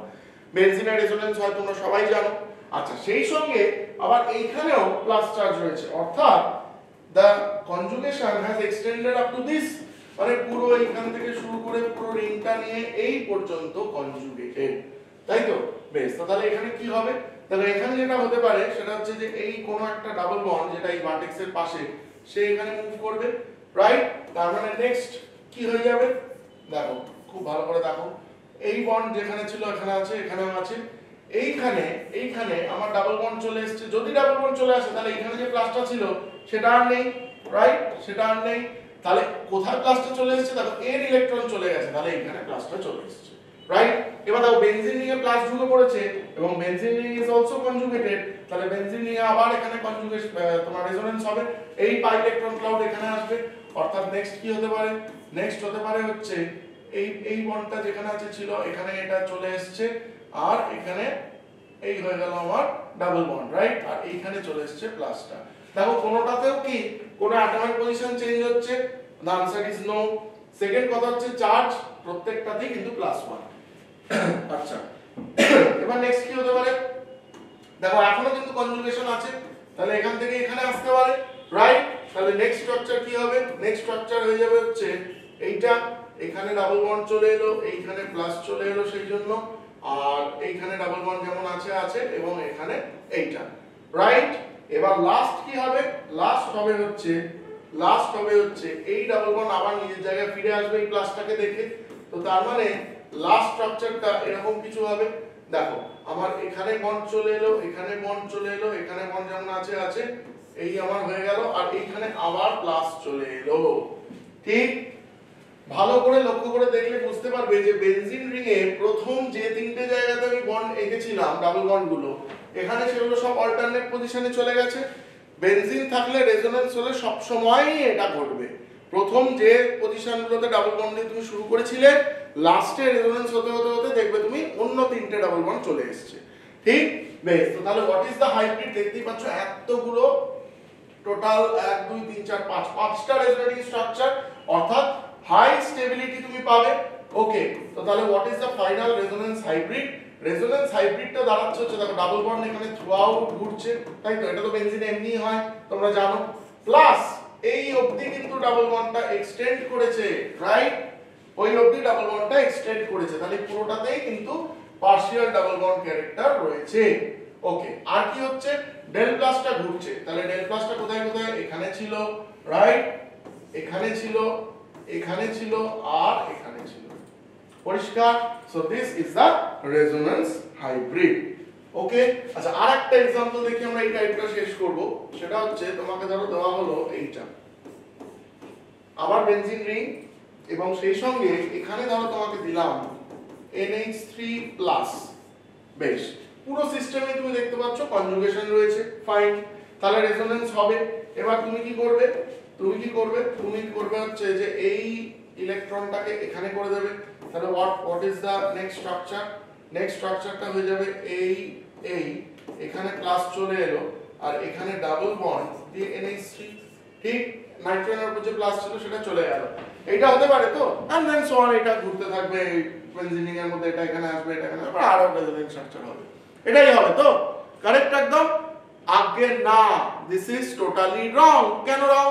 [SPEAKER 1] বেনজিনের রেজোনেন্স হয় তোমরা সবাই জানো। আচ্ছা, সেই সঙ্গে আবার এইখানেও প্লাস চার্জ রয়েছে, অর্থাৎ the conjugation has extended up to this, মানে পুরো এইখান থেকে শুরু করে পুরো রিংটা নিয়ে এই পর্যন্ত কনজুগেটেড, তাই তো? বেশ, তাহলে এখানে কি হবে? তাহলে এখানে যেটা হতে পারে সেটা হচ্ছে যে এই কোন একটা ডাবল বন্ড যেটা এই ভার্টেক্সের পাশে সে এখানে মুভ করবে, রাইট? তার মানে নেক্সট কি হয়ে যাবে? দেখো খুব ভালো করে দেখো, এই বন্ড যেখানে ছিল এখানে আছে, এখানেও আছে, এইখানে আমার ডাবল বন্ড চলে এসেছে। যদি ডাবল বন্ড চলে আসে তাহলে এখানে যে প্লাসটা ছিল সেটা আর নেই, রাইট? সেটা আর নেই। তাহলে কোথায় প্লাসটা চলে এসেছে? দেখো এর ইলেকট্রন চলে গেছে, তাহলে এখানে প্লাসটা চলে এসেছে, রাইট? এবার দেখো বেনজিন রিং এ প্লাস ঢুকে পড়েছে এবং benzene ring is also conjugated, তাহলে বেনজিন রিং এ আবার এখানে কনজুগেশন তোমার রেজোনেন্স হবে, এই পাই ইলেকট্রন ক্লাউড এখানে আসবে, অর্থাৎ নেক্সট কি হতে পারে? নেক্সট হতে পারে হচ্ছে এই বন্ডটা যেখানে আছে ছিল এখানে এটা চলে এসেছে আর এখানে এই হয়ে গেল আমার ডাবল বন্ড, রাইট? আর এইখানে চলে এসেছে প্লাসটা। দেখো কোনোটাতেও কি কোনো অ্যাটমিক পজিশন চেঞ্জ হচ্ছে? The answer is no. Second কথা হচ্ছে চার্জ প্রত্যেকটাতেই কিন্তু +1। আচ্ছা, এবার নেক্সট কি হতে পারে? দেখো এখনো কিন্তু কনজুগেশন আছে, তাহলে এখান থেকে এখানে আসতে পারে, রাইট? তাহলে নেক্সট স্ট্রাকচার কি হবে? নেক্সট স্ট্রাকচার হয়ে যাবে হচ্ছে এইটা, এখানে ডাবল বন্ড চলে এলো, এইখানে প্লাস চলে এলো সেই জন্য, আর এইখানে ডাবল বন্ড যেমন আছে আছে এবং এখানে এইটা, রাইট? এবার লাস্ট কি হবে? লাস্ট হবে হচ্ছে এই ডাবল বন্ড আবার নিজের জায়গায় ফিরে আসবে এই প্লাসটাকে দেখে। তো তার মানে লাস্ট স্ট্রাকচারটা এরকম কিছু হবে। দেখো আমার এখানে বন্ড চলে এলো, এখানে বন্ড চলে এলো, এখানে বন্ড যেমন আছে আছে, এই আমার হয়ে গেল, আর এইখানে আবার প্লাস চলে এলো, ঠিক? ভালো করে লক্ষ্য করে দেখলে বুঝতে পারবে যে বেনজিন রিং এ প্রথম যে তিনটে জায়গাতে আমি বন্ড এঁকেছিলাম ডাবল বন্ড গুলো, এখানে সেগুলো সব অল্টারনেট পজিশনে চলে গেছে। বেনজিন থাকলে রেজোনেন্স হলে সব সময় এটা ঘটবে। প্রথম যে পজিশনগুলোতে ডাবল বন্ড দিয়ে তুমি শুরু করেছিলে, লাস্টে রেজোনেন্স হতে হতে হতে দেখবে তুমি অন্য তিনটে ডাবল বন্ড চলে এসেছে। ঠিক? বেশ, তো তাহলে হোয়াট ইজ দ্য হাইব্রিড? দেখতেই পাচ্ছ এতগুলো টোটাল 1 2 3 4 5 পাঁচটা রেজোনেটিং স্ট্রাকচার, অর্থাৎ হাই স্টেবিলিটি তুমি পাবে। ওকে, তো তাহলে what is the final resonance hybrid? Resonance হাইব্রিডটা দাঁড়াচ্ছে হচ্ছে দেখো ডাবল বন্ড এখানে থ্রু আউট ঘুরছে, তাই তো? এটা তো বেনজিনে এমনি হয় তোমরা জানো। প্লাস এই অবধি কিন্তু ডাবল বন্ডটা এক্সটেন্ড করেছে, রাইট? ওই অবধি ডাবল বন্ডটা এক্সটেন্ড করেছে, তাহলে পুরোটাতেই কিন্তু পার্শিয়াল ডাবল বন্ড ক্যারেক্টার রয়েছে। ওকে, আর কি হচ্ছে? ডেল প্লাসটা ঘুরছে, তাহলে ডেল প্লাসটা কোথায় কোথায়? এখানে ছিল, রাইট? এখানে ছিল, এখানে ছিল, আর এখানে ছিল। পরিষ্কার? So this is the resonance hybrid. Okay, আচ্ছা আর একটা एग्जांपल দেখি আমরা এই টাইপটা শেষ করব। সেটা হচ্ছে তোমাকে ধরো দেওয়া হলো এইটা, আবার বেনজিন রিং, এবং সেই সঙ্গে এখানে ধরো তোমাকে দিলাম NH3+। বেশ, পুরো সিস্টেমে তুমি দেখতে পাচ্ছ কনজুগেশন রয়েছে, ফাইন। তাহলে রেজোন্যান্স হবে। এবার তুমি কি করবে? তুমি করবে হচ্ছে যে এই ইলেকট্রনটাকে এখানে করে দেবে। তাহলে what is the next structure? Next স্ট্রাকচারটা হয়ে যাবে এই এখানে প্লাস চলে এলো, আর এখানে ডাবল বন্ড দিয়ে NH3। ঠিক? নাইট্রোজেনের উপর যে প্লাস ছিল সেটা চলে গেল। এটা হতে পারে তো? এন্ড দেন সো অন, এটা ঘুরতে থাকবে বেনজিনিং এর মধ্যে, এটা এখানে আসবে, এটা এখানে আসবে, আরো রেজোনেন্স স্ট্রাকচার হবে। এটাই হবে তো? কারেক্ট একদম? আগে না, দিস ইজ টোটালি রং। কেন রং?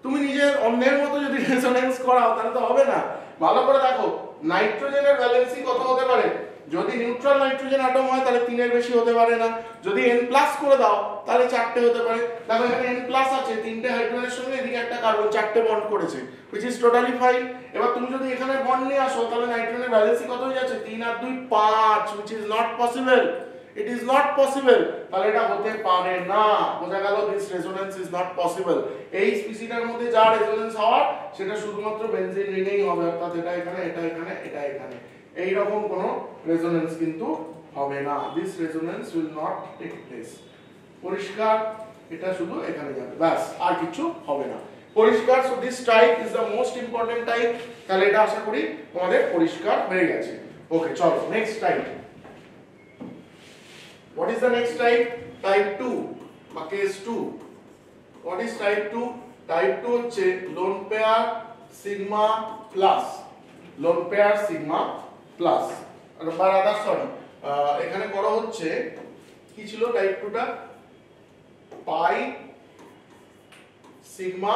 [SPEAKER 1] তুমি নিজের অন্যের মতো যদি রেজোনেন্স করাও তাহলে তো হবে না। ভালো করে দেখো, নাইট্রোজেনের ভ্যালেন্সি কত হতে পারে? যদি নিউট্রাল নাইট্রোজেন অ্যাটম হয় তাহলে 3 এর বেশি হতে পারে না। যদি n+ করে দাও তাহলে 4টে হতে পারে। দেখো এখানে n+ আছে, 3টে হাইড্রোজেনের সঙ্গে এদিকে একটা কার্বন, 4টে বন্ড করেছে, which is totally fine। এবার তুমি যদি এখানে বন্ড নিয়ে আসো তাহলে নাইট্রোজেনের ভ্যালেন্সি কত হয়ে যাচ্ছে? 3 আর 2 5, which is not possible। It is not possible। তাহলে এটা হতে পারে না। বোঝা গেল? this resonance is not possible। এই স্পিসিটার মধ্যে যা রেজোনেন্স হওয়ার সেটা শুধুমাত্র বেনজিন রিংয়েই হবে, অর্থাৎ এটা এখানে, এটা এখানে, এটা এখানে। এই রকম কোনো রেজোনেন্স কিন্তু হবে না। this resonance will not take place। পরিষ্কার? এটা শুধু এখানে যাবে, ব্যাস, আর কিছু হবে না। পরিষ্কার? so this type is the most important type। তাহলে এটা আশা করি তোমাদের পরিষ্কার হয়ে গেছে। ওকে, চলো next type. What is the next type? Type 2 বা case 2। What is type 2? Type 2 হচ্ছে lone pair sigma plus, lone pair sigma plus, বা রাদার সরি, এখানে করা হচ্ছে কি ছিল টাইপ 2টা? পাই সিগমা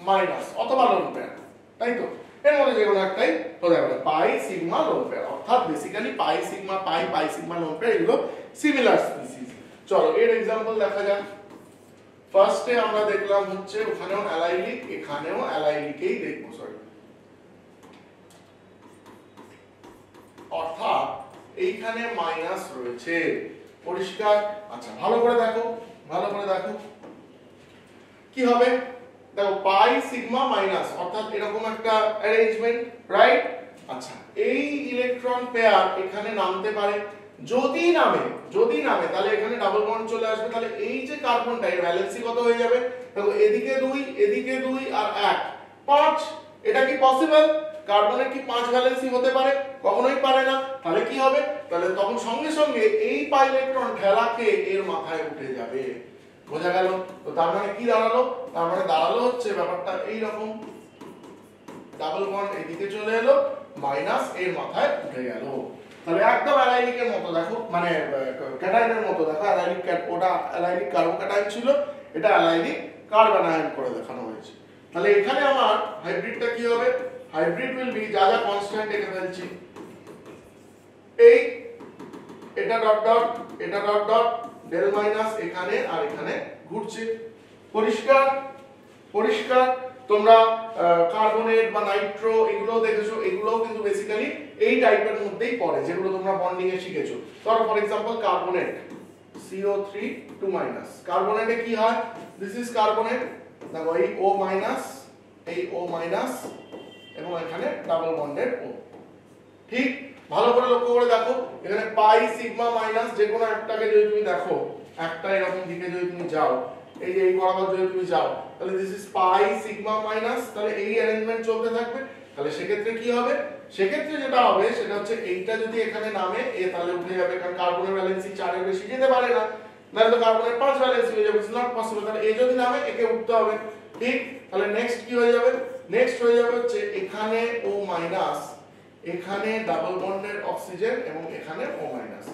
[SPEAKER 1] মাইনাস অথবা লোন পেয়ার, তাই তো? এর মধ্যে যে কোনো একটাই হতে পারে, পাই সিগমা লোন পেয়ার, অর্থাৎ বেসিক্যালি পাই sigma pi sigma lone pair, এগুলো সিমিলার স্পিসিস। চলো এর एग्जांपल দেখা যাক। ফার্স্টে আমরা দেখলাম হচ্ছে ওখানেও অ্যালাইলিক, এখানেও অ্যালাইলিকেই দেখব, সরি, অর্থাৎ এইখানে মাইনাস রয়েছে। পরিষ্কার? আচ্ছা ভালো করে দেখো, ভালো করে দেখো কি হবে। দেখো পাই সিগমা মাইনাস, অর্থাৎ এরকম একটা অ্যারেঞ্জমেন্ট, রাইট? আচ্ছা এই ইলেকট্রন পেয়ার এখানে নামতে পারে, যদি নামে তাহলে এখানে ডাবল বন্ড চলে আসবে। তাহলে এই যে কার্বনটা এর ভ্যালেন্সি কত হয়ে যাবে? দেখো এদিকে 2 এদিকে 2 আর 1 5। এটা কি পসিবল? কার্বনের কি 5 ভ্যালেন্সি হতে পারে? কখনোই পারে না। তাহলে কি হবে? তাহলে তখন সঙ্গে সঙ্গে এই পাই ইলেকট্রন ঠেলাকে এর মাথায় উঠে যাবে। বোঝা গেল? তো তার মানে কি দাঁড়ালো? তার মানে দাঁড়ালো হচ্ছে ব্যাপারটা এই রকম, ডাবল বন্ড এদিকে চলে এলো, মাইনাস এর মাথায় উঠে গেল। তাহলে একদম অ্যালাইলিকের মতো দেখো, মানে ক্যাটায়নের মতো দেখো। অ্যালাইলিক ওটা অ্যালাইলিক কার্বোক্যাটায়ন ছিল, এটা অ্যালাইলিক কার্বন আয়ন করে দেখানো হয়েছে। তাহলে এখানে আমার হাইব্রিডটা কি হবে? হাইব্রিড উইল বি, যা যা কনস্ট্যান্ট এখানে ফেলছি, এই এটা ডট ডট, এটা ডট ডট, ডেল মাইনাস এখানে আর এখানে ঘুরছে। পরিষ্কার? পরিষ্কার? তোমরা কার্বনেট বা নাইট্রো এগুলো দেখেছো, এগুলোও কিন্তু বেসিক্যালি এই টাইপের মধ্যেই পড়ে, যেগুলো তোমরা বন্ডিং এ শিখেছো। ধরো ফর एग्जांपल কার্বনেট CO3 2-, কার্বনেটে কি হয়? দিস ইজ কার্বনেট, দেখো এই O-, এই O-, এবং এখানে ডাবল বন্ডের ও। ঠিক, ভালো করে লক্ষ্য করে দেখো এখানে পাই সিগমা মাইনাস যে কোনো একটাকে যদি তুমি দেখো, একটা এরকম দিকে যদি তুমি যাও, এই যে এই বরাবর যদি তুমি যাও, তাহলে this is pi sigma minus, তাহলে এই অ্যারেঞ্জমেন্ট চলতে থাকবে। তাহলে সেক্ষেত্রে কি হবে, সেক্ষেত্রে যেটা হবে সেটা হচ্ছে এইটা যদি এখানে নামে এ তাহলে উঠে যাবে, কারণ কার্বনের ভ্যালেন্সি 4 এর বেশি যেতে পারে না, নাহলে তো কার্বনের 5 ভ্যালেন্সি হয়ে যাবে, ইটস নট পসিবল। তাহলে এ যদি নামে একে উঠতে হবে। ঠিক, তাহলে নেক্সট কি হয়ে যাবে, নেক্সট হয়ে যাবে হচ্ছে এখানে ও মাইনাস, এখানে ডাবল বন্ডের অক্সিজেন এবং এখানে ও মাইনাস।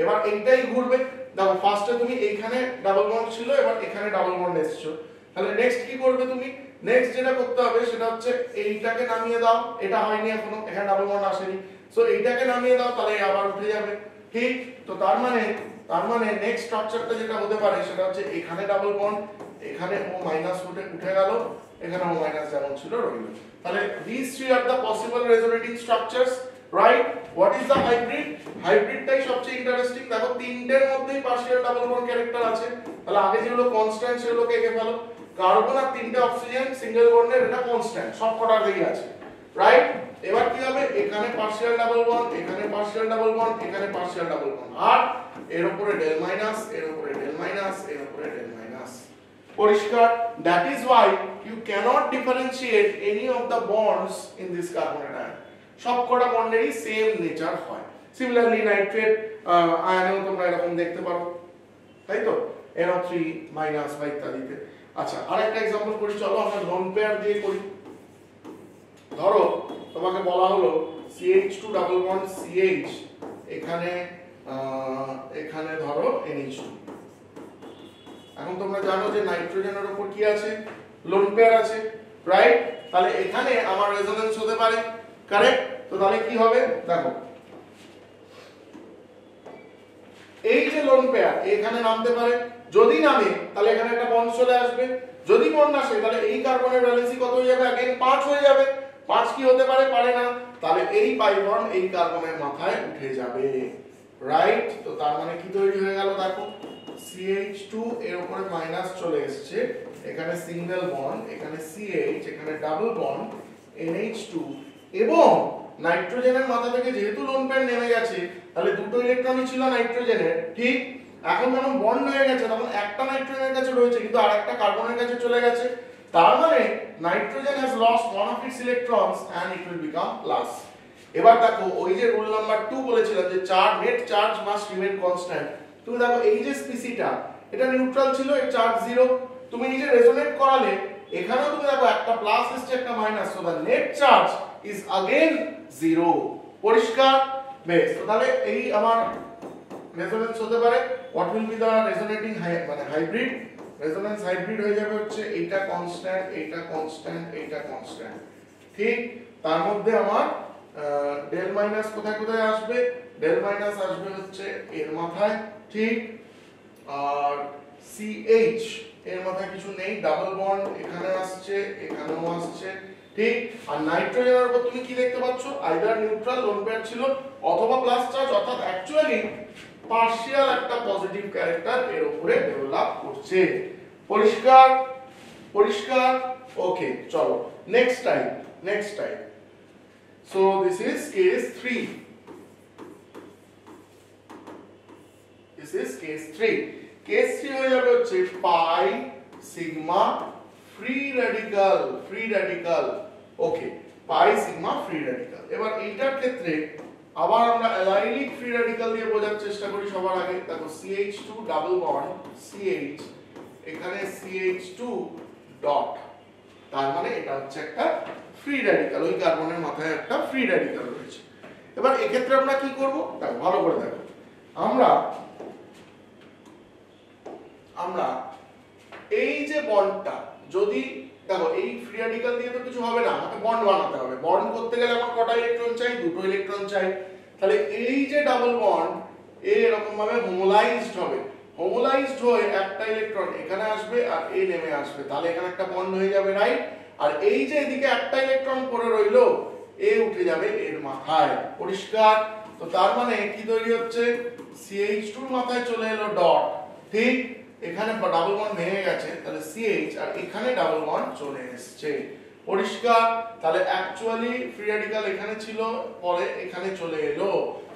[SPEAKER 1] এবার এইটাই ঘুরবে। দেখো ফার্স্টে তুমি এইখানে ডাবল বন্ড ছিল, এবার এখানে ডাবল বন্ড এসেছো, তাহলে নেক্সট কি করবে তুমি, নেক্সট যেটা করতে হবে সেটা হচ্ছে এইটাকে নামিয়ে দাও, এটা হয়নি এখনো, এখানে ডাবল বন্ড আসেনি, সো এইটাকে নামিয়ে দাও, তাহলে আবার উঠে যাবে। ঠিক, তো তার মানে নেক্সট স্ট্রাকচারটা যেটা হতে পারে সেটা হচ্ছে এখানে ডাবল বন্ড, এখানে ও মাইনাস উঠে গেল, এখানে ও মাইনাস যেমন ছিল রইল। তাহলে these three are the possible resonating structures, right? What is the hybrid? হাইব্রিডটাই সবচেয়ে ইন্টারেস্টিং। দেখো তিনটের মধ্যেই পার্শিয়াল ডাবল বন্ড ক্যারেক্টার আছে, তাহলে আগে যেগুলো কনস্ট্যান্ট সেগুলোকে এঁকে ফেলো। কার্বন আর তিনটে অক্সিজেন সিঙ্গেল বন্ডের, এটা কনস্ট্যান্ট, সব কটাতেই আছে, রাইট? এবার কি হবে, এখানে পার্শিয়াল ডাবল বন্ড, এখানে পার্শিয়াল ডাবল বন্ড, এখানে পার্শিয়াল ডাবল বন্ড, আর এর উপরে ডেল মাইনাস, এর উপরে ডেল মাইনাস, এর উপরে ডেল মাইনাস। পরিষ্কার? That is why you cannot differentiate any of the bonds in this carbonate. সবকটা বন্ডেরই সেম নেচার হয়। সিমিলারলি নাইট্রেট আয়নেও তোমরা এরকম দেখতে পারো, তাই তো, NO3 মাইনাস বা ইত্যাদিতে। আচ্ছা, আরেকটা एग्जांपल করি, চলো আমরা লোন পেয়ার দিয়ে করি। ধরো তোমাকে বলা হলো CH2 ডাবল বন্ড CH, এখানে ধরো NH2। এখন তোমরা জানো যে নাইট্রোজেনের উপর কি আছে, লোন পেয়ার আছে, রাইট? তাহলে এখানে আমার রেজোনেন্স হতে পারে, কারেক্ট? তো তাহলে কি হবে দেখো, এই যে লোন পেয়ার এখানে নামতে পারে, যদি নামে তাহলে এখানে একটা বন্ড চলে আসবে, যদি বন্ড আসে তাহলে এই কার্বনের ভ্যালেন্সি কত হয়ে যাবে, अगेन 5 হয়ে যাবে। 5 কি হতে পারে, পারে না, তাহলে এই পাই বন্ড এই কার্বনের মাথায় উঠে যাবে, রাইট? তো তার মানে কি তৈরি হয়ে গেল দেখো, CH2 এর উপরে মাইনাস চলে এসেছে, এখানে সিঙ্গেল বন্ড, এখানে CH, এখানে ডাবল বন্ড NH2, এবং নাইট্রোজেনের মাথা থেকে যেহেতু লোন পেয়ার নেমে গেছে তাহলে দুটো ইলেকট্রনই ছিল নাইট্রোজেনের, ঠিক? এখন যখন বন্ড হয়ে গেছে তখন একটা নাইট্রোজেনের কাছে রয়েছে কিন্তু আরেকটা কার্বনের কাছে চলে গেছে, তার মানে nitrogen has lost one of its electrons and it will become plus। এবার দেখো ওই যে রুল নাম্বার 2 বলেছিলাম যে charge, net charge must remain constant. তুমি দেখো এই যে স্পিসিটা এটা নিউট্রাল ছিল, এর চার্জ 0, তুমি নিজে রেজোনেট করালে এখানেও তুমি দেখো একটা প্লাস এসছে একটা minus, so the net charge is again 0। পরিষ্কার? বেশ, তো তাহলে এই আমার রেজোনেন্স হতে পারে, what will be the resonating মানে হাইব্রিড, রেজোনেন্স হাইব্রিড হয়ে যাবে হচ্ছে এইটা কনস্ট্যান্ট, এইটা কনস্ট্যান্ট, এইটা কনস্ট্যান্ট, ঠিক? তার মধ্যে আমার ডেল মাইনাস কোথায় কোথায় আসবে, ডেল মাইনাস আসবে হচ্ছে এর মাথায়, ঠিক? আর CH এর মাথায় কিছু নেই, ডাবল বন্ড এখানে আসছে, এখানেও আসছে, ঠিক? আর নাইট্রোজেনের উপর তুমি কি দেখতে পাচ্ছ, আইদার নিউট্রাল লোন পেয়ার ছিল অথবা প্লাস চার্জ, অর্থাৎ অ্যাকচুয়ালি পার্শিয়াল একটা পজিটিভ ক্যারেক্টার এর উপরে ডেভেলপ করছে। পরিষ্কার? পরিষ্কার? ওকে, চলো next time. So this is case 3, this is case 3। Case 3 হয়ে যাবে হচ্ছে পাই সিগমা ফ্রি রেডিক্যাল, ওকে, পাই সিগমা ফ্রি রেডিক্যাল। এবার এইটার ক্ষেত্রে আবার আমরা অ্যালাইলিক ফ্রি রেডিক্যাল দিয়ে বোঝার চেষ্টা করি সবার আগে। দেখো CH2 ডাবল বন্ড CH, এখানে CH2 ডট, তার মানে এটা হচ্ছে একটা ফ্রি রেডিক্যাল, ওই কার্বনের মাথায় একটা ফ্রি রেডিক্যাল রয়েছে। এবার এক্ষেত্রে আমরা কি করব, দেখো ভালো করে দেখো, আমরা এই যে বন্ডটা, যদি দেখো এই ফ্রি রেডিক্যাল দিয়ে তো কিছু হবে না, আমাকে বন্ড বানাতে হবে। বন্ড করতে গেলে আমার কটা ইলেকট্রন চাই, দুটো ইলেকট্রন চাই। তাহলে এই যে ডাবল বন্ড এরকম ভাবে হোমোলাইজড হবে, হোমোলাইজড হয়ে একটা ইলেকট্রন এখানে আসবে আর এই নেমে আসবে, তাহলে এখানে একটা বন্ড হয়ে যাবে, রাইট? আর এই যে এদিকে একটা ইলেকট্রন পড়ে রইলো, এ উঠে যাবে এর মাথায়। পরিষ্কার? তো তার মানে কি তৈরি হচ্ছে, CH2 এর মাথায় চলে এলো ডট, ঠিক? এখানে ডাবল বন্ড ভেঙে গেছে, তাহলে CH, আর এখানে ডাবল বন্ড চলে এসেছে। পরিষ্কার? তাহলে অ্যাকচুয়ালি ফ্রি রেডিক্যাল এখানে ছিল, পরে এখানে চলে এলো।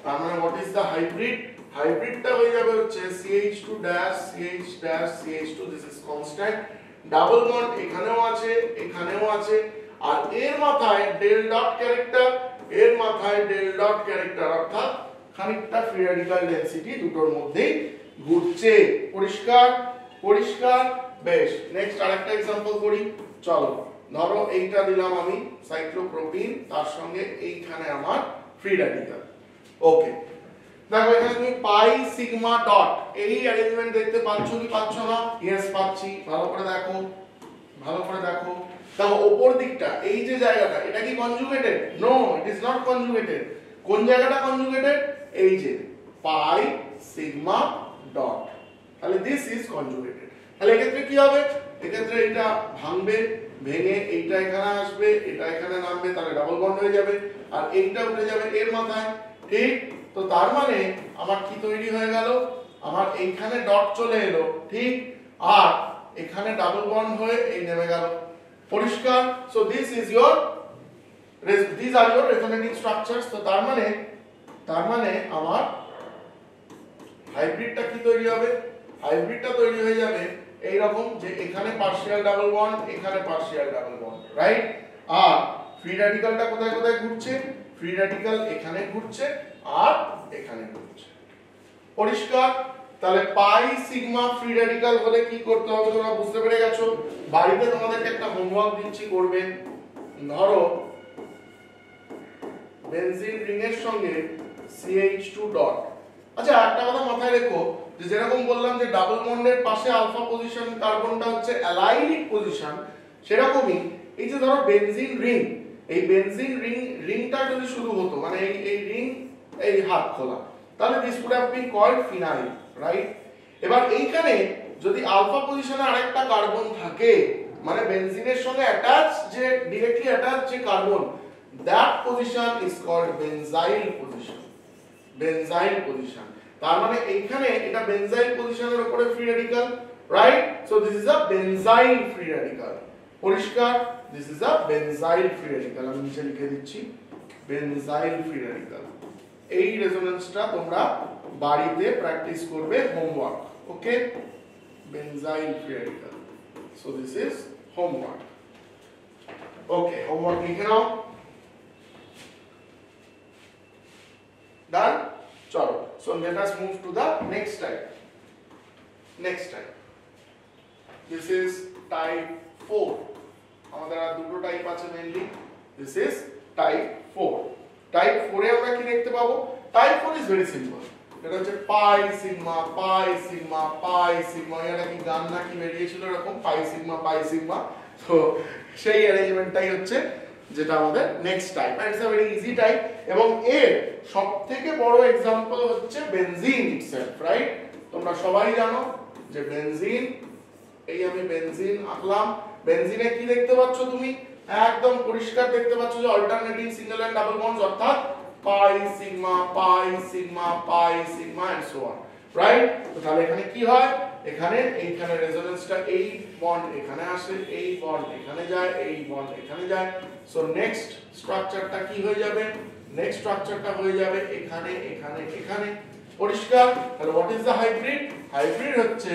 [SPEAKER 1] তার মানে হোয়াট ইজ দ্য হাইব্রিড? হাইব্রিডটা হয়ে যাবে হচ্ছে CH2 dash CH dash CH2, this is constant. Double bond এখানেও আছে, এখানেও আছে, আর এর মাথায় ডেল ডট ক্যারেক্টার, এর মাথায় ডেল ডট ক্যারেক্টার, অর্থাৎ খানিকটা ফ্রি রেডিক্যাল ডেনসিটি দুটোর মধ্যেই ঘুরছে। পরিষ্কার? পরিষ্কার? বেশ, নেক্সট আরেকটা एग्जांपल করি। চলো, ধরো এইটা দিলাম আমি সাইক্লোপ্রোপিন, তার সঙ্গে এইখানে আমার ফ্রি রেডিক্যাল। ওকে, দেখো এখানে তুমি পাই সিগমা ডট, এই অ্যারেঞ্জমেন্ট দেখতে পাচ্ছ কি পাচ্ছ না? ইয়েস পাচ্ছি। ভালো করে দেখো, ভালো করে দেখো। দেখো উপর দিকটা এই যে জায়গাটা, এটা কি conjugated? No, it is not conjugated. কোন জায়গাটা কনজুগেটেড? এই যে পাই সিগমা ডট, তাহলে দিস ইজ কনজুগেটেড। তাহলে এক্ষেত্রে কি হবে? এক্ষেত্রে এটা ভাঙবে, ভেঙে এইটা এখানে আসবে, এটা এখানে নামবে, তাহলে ডাবল বন্ড হয়ে যাবে, আর এইটা উঠে যাবে এর মাথায়। ঠিক? তো তার মানে আমার কি তৈরি হয়ে গেল? আমার এইখানে ডট চলে এলো, ঠিক, আর এখানে ডাবল বন্ড হয়ে এই নেমে গেল। পরিষ্কার? So this is your, these are your resonating structures। তো তার মানে আমার হাইব্রিডটা কি তৈরি হবে? হাইব্রিডটা তৈরি হয়ে যাবে এই রকম, যে এখানে পার্শিয়াল ডাবল বন্ড, এখানে পার্শিয়াল ডাবল বন্ড, রাইট? আর ফ্রি রেডিক্যালটা কোথায় কোথায় ঘুরছে? ফ্রি রেডিক্যাল এখানে ঘুরছে আর এখানে ঘুরছে। পরিষ্কার? তাহলে পাই সিগমা ফ্রি রেডিক্যাল হলে কি করতে হবে তোমরা বুঝতে পেরে গেছো। বাড়িতে তোমাদেরকে একটা হোমওয়ার্ক দিচ্ছি, করবেন। ধরো বেনজিন রিং এর সঙ্গে CH2 ডট। আচ্ছা, একটা কথা মাথায় রেখো, যে যেরকম বললাম যে ডাবল বন্ডের পাশে আলফা পজিশন কার্বনটা হচ্ছে অ্যালাইনিক পজিশন, সেরকমই এই যে ধরো বেনজিন রিং, এই বেনজিন রিংটা যদি শুরু হতো, মানে এই রিং, এই হাত খোলা, তাহলে this would have been called phenyl, right? এবার এইখানে যদি আলফা পজিশনে আরেকটা কার্বন থাকে, মানে বেনজিনের সঙ্গে অ্যাটাচ, যে ডাইরেক্টলি অ্যাটাচ যে carbon, that position is called benzyl position, benzyl position। তার মানে এইখানে এটা বেনজাইল পজিশনের উপরে free radical, right? So this is a benzyl free radical. পরিষ্কার? This is a benzyl free radical. আমি নিচে লিখে দিচ্ছি বেনজাইল ফ্রি রেডিক্যাল। এই রেজোন্যান্সটা তোমরা বাড়িতে প্র্যাকটিস করবে, homework. Okay, benzyl free radical. So this is homework. Okay, homework লিখে নাও। Done? Chalo. So let us move to the next type. Next type. This is type 4. আমাদের আর দুটো টাইপ আছে mainly. This is type 4. Type 4 এ আমরা কি দেখতে পাবো? Type 4 is very simple. এটা হচ্ছে পাই sigma pi sigma pi sigma. এটা কি গান না কি বেরিয়েছিল এরকম, পাই সিগমা পাই সিগমা। তো সেই অ্যারেঞ্জমেন্টটাই হচ্ছে যেটা আমাদের next type. It's a very easy type, এবং এর সবথেকে বড় एग्जांपल হচ্ছে বেনজিন ইটসেলফ, রাইট? তোমরা সবাই জানো যে বেনজিন, এই আমি বেনজিন আঁকলাম। বেনজিনে কি দেখতে পাচ্ছ তুমি? একদম পরিষ্কার দেখতে পাচ্ছ যে alternating single and double bonds, অর্থাৎ pi sigma pi sigma pi sigma and so on, right? তো তাহলে এখানে কি হয়? এখানে এইখানে রেজোন্যান্সটা, এই বন্ড এখানে আসে, এই বন্ড এখানে যায়, এই বন্ড এখানে যায়। সো নেক্সট স্ট্রাকচারটা কি হয়ে যাবে? নেক্সট স্ট্রাকচারটা হয়ে যাবে এখানে এখানে এখানে। পরিষ্কার? তাহলে what is the hybrid? Hybrid হচ্ছে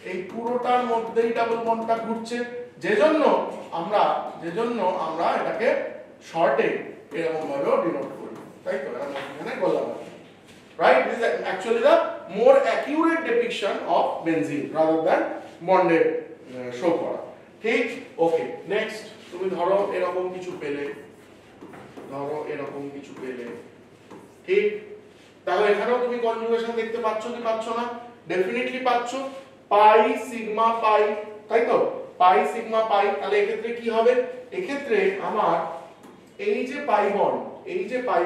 [SPEAKER 1] এই পুরোটার মধ্যেই ডাবল বন্ডটা ঘুরছে, যেজন্য আমরা এটাকে শর্টে এরকম ভাবে ডিনোট করি, তাই তো? এখানে বললাম, right? This is actually the more accurate depiction of benzene rather than bonded show করা। ঠিক? ওকে, নেক্সট তুমি ধরো এরকম কিছু পেলে, ঠিক? তাহলে এখানেও তুমি কনজুগেশন দেখতে পাচ্ছ কি পাচ্ছ না? ডেফিনেটলি পাচ্ছ। পাই সিগমা পাই, তাই তো? পাই সিগমা পাই। তাহলে এক্ষেত্রে কি হবে? এক্ষেত্রে আমার এই যে পাই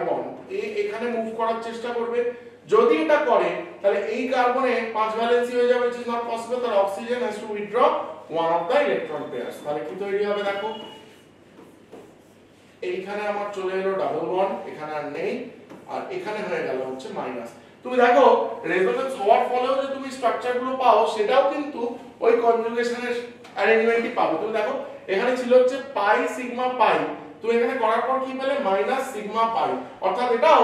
[SPEAKER 1] বন্ড, এখানে মুভ করার চেষ্টা করবে। যদি এটা করে তাহলে এই কার্বনে 5 ভ্যালেন্সি হয়ে যাবে, which is not possible, তাহলে oxygen has to withdraw one of the electron pairs। তাহলে কি তৈরি হবে দেখো, এইখানে আমার চলে এলো ডাবল বন্ড, এখানে আর নেই, আর এখানে হয়ে গেল হচ্ছে মাইনাস। তুমি দেখো রেজোন্যান্স হওয়ার ফলেও যে তুমি স্ট্রাকচার গুলো পাও, সেটাও কিন্তু ওই কনজুগেশনের অ্যারেঞ্জমেন্টই পাবে। তুমি দেখো এখানে ছিল হচ্ছে পাই সিগমা পাই, তুমি এখানে করার পর কি পেলে মাইনাস সিগমা পাই, অর্থাৎ এটাও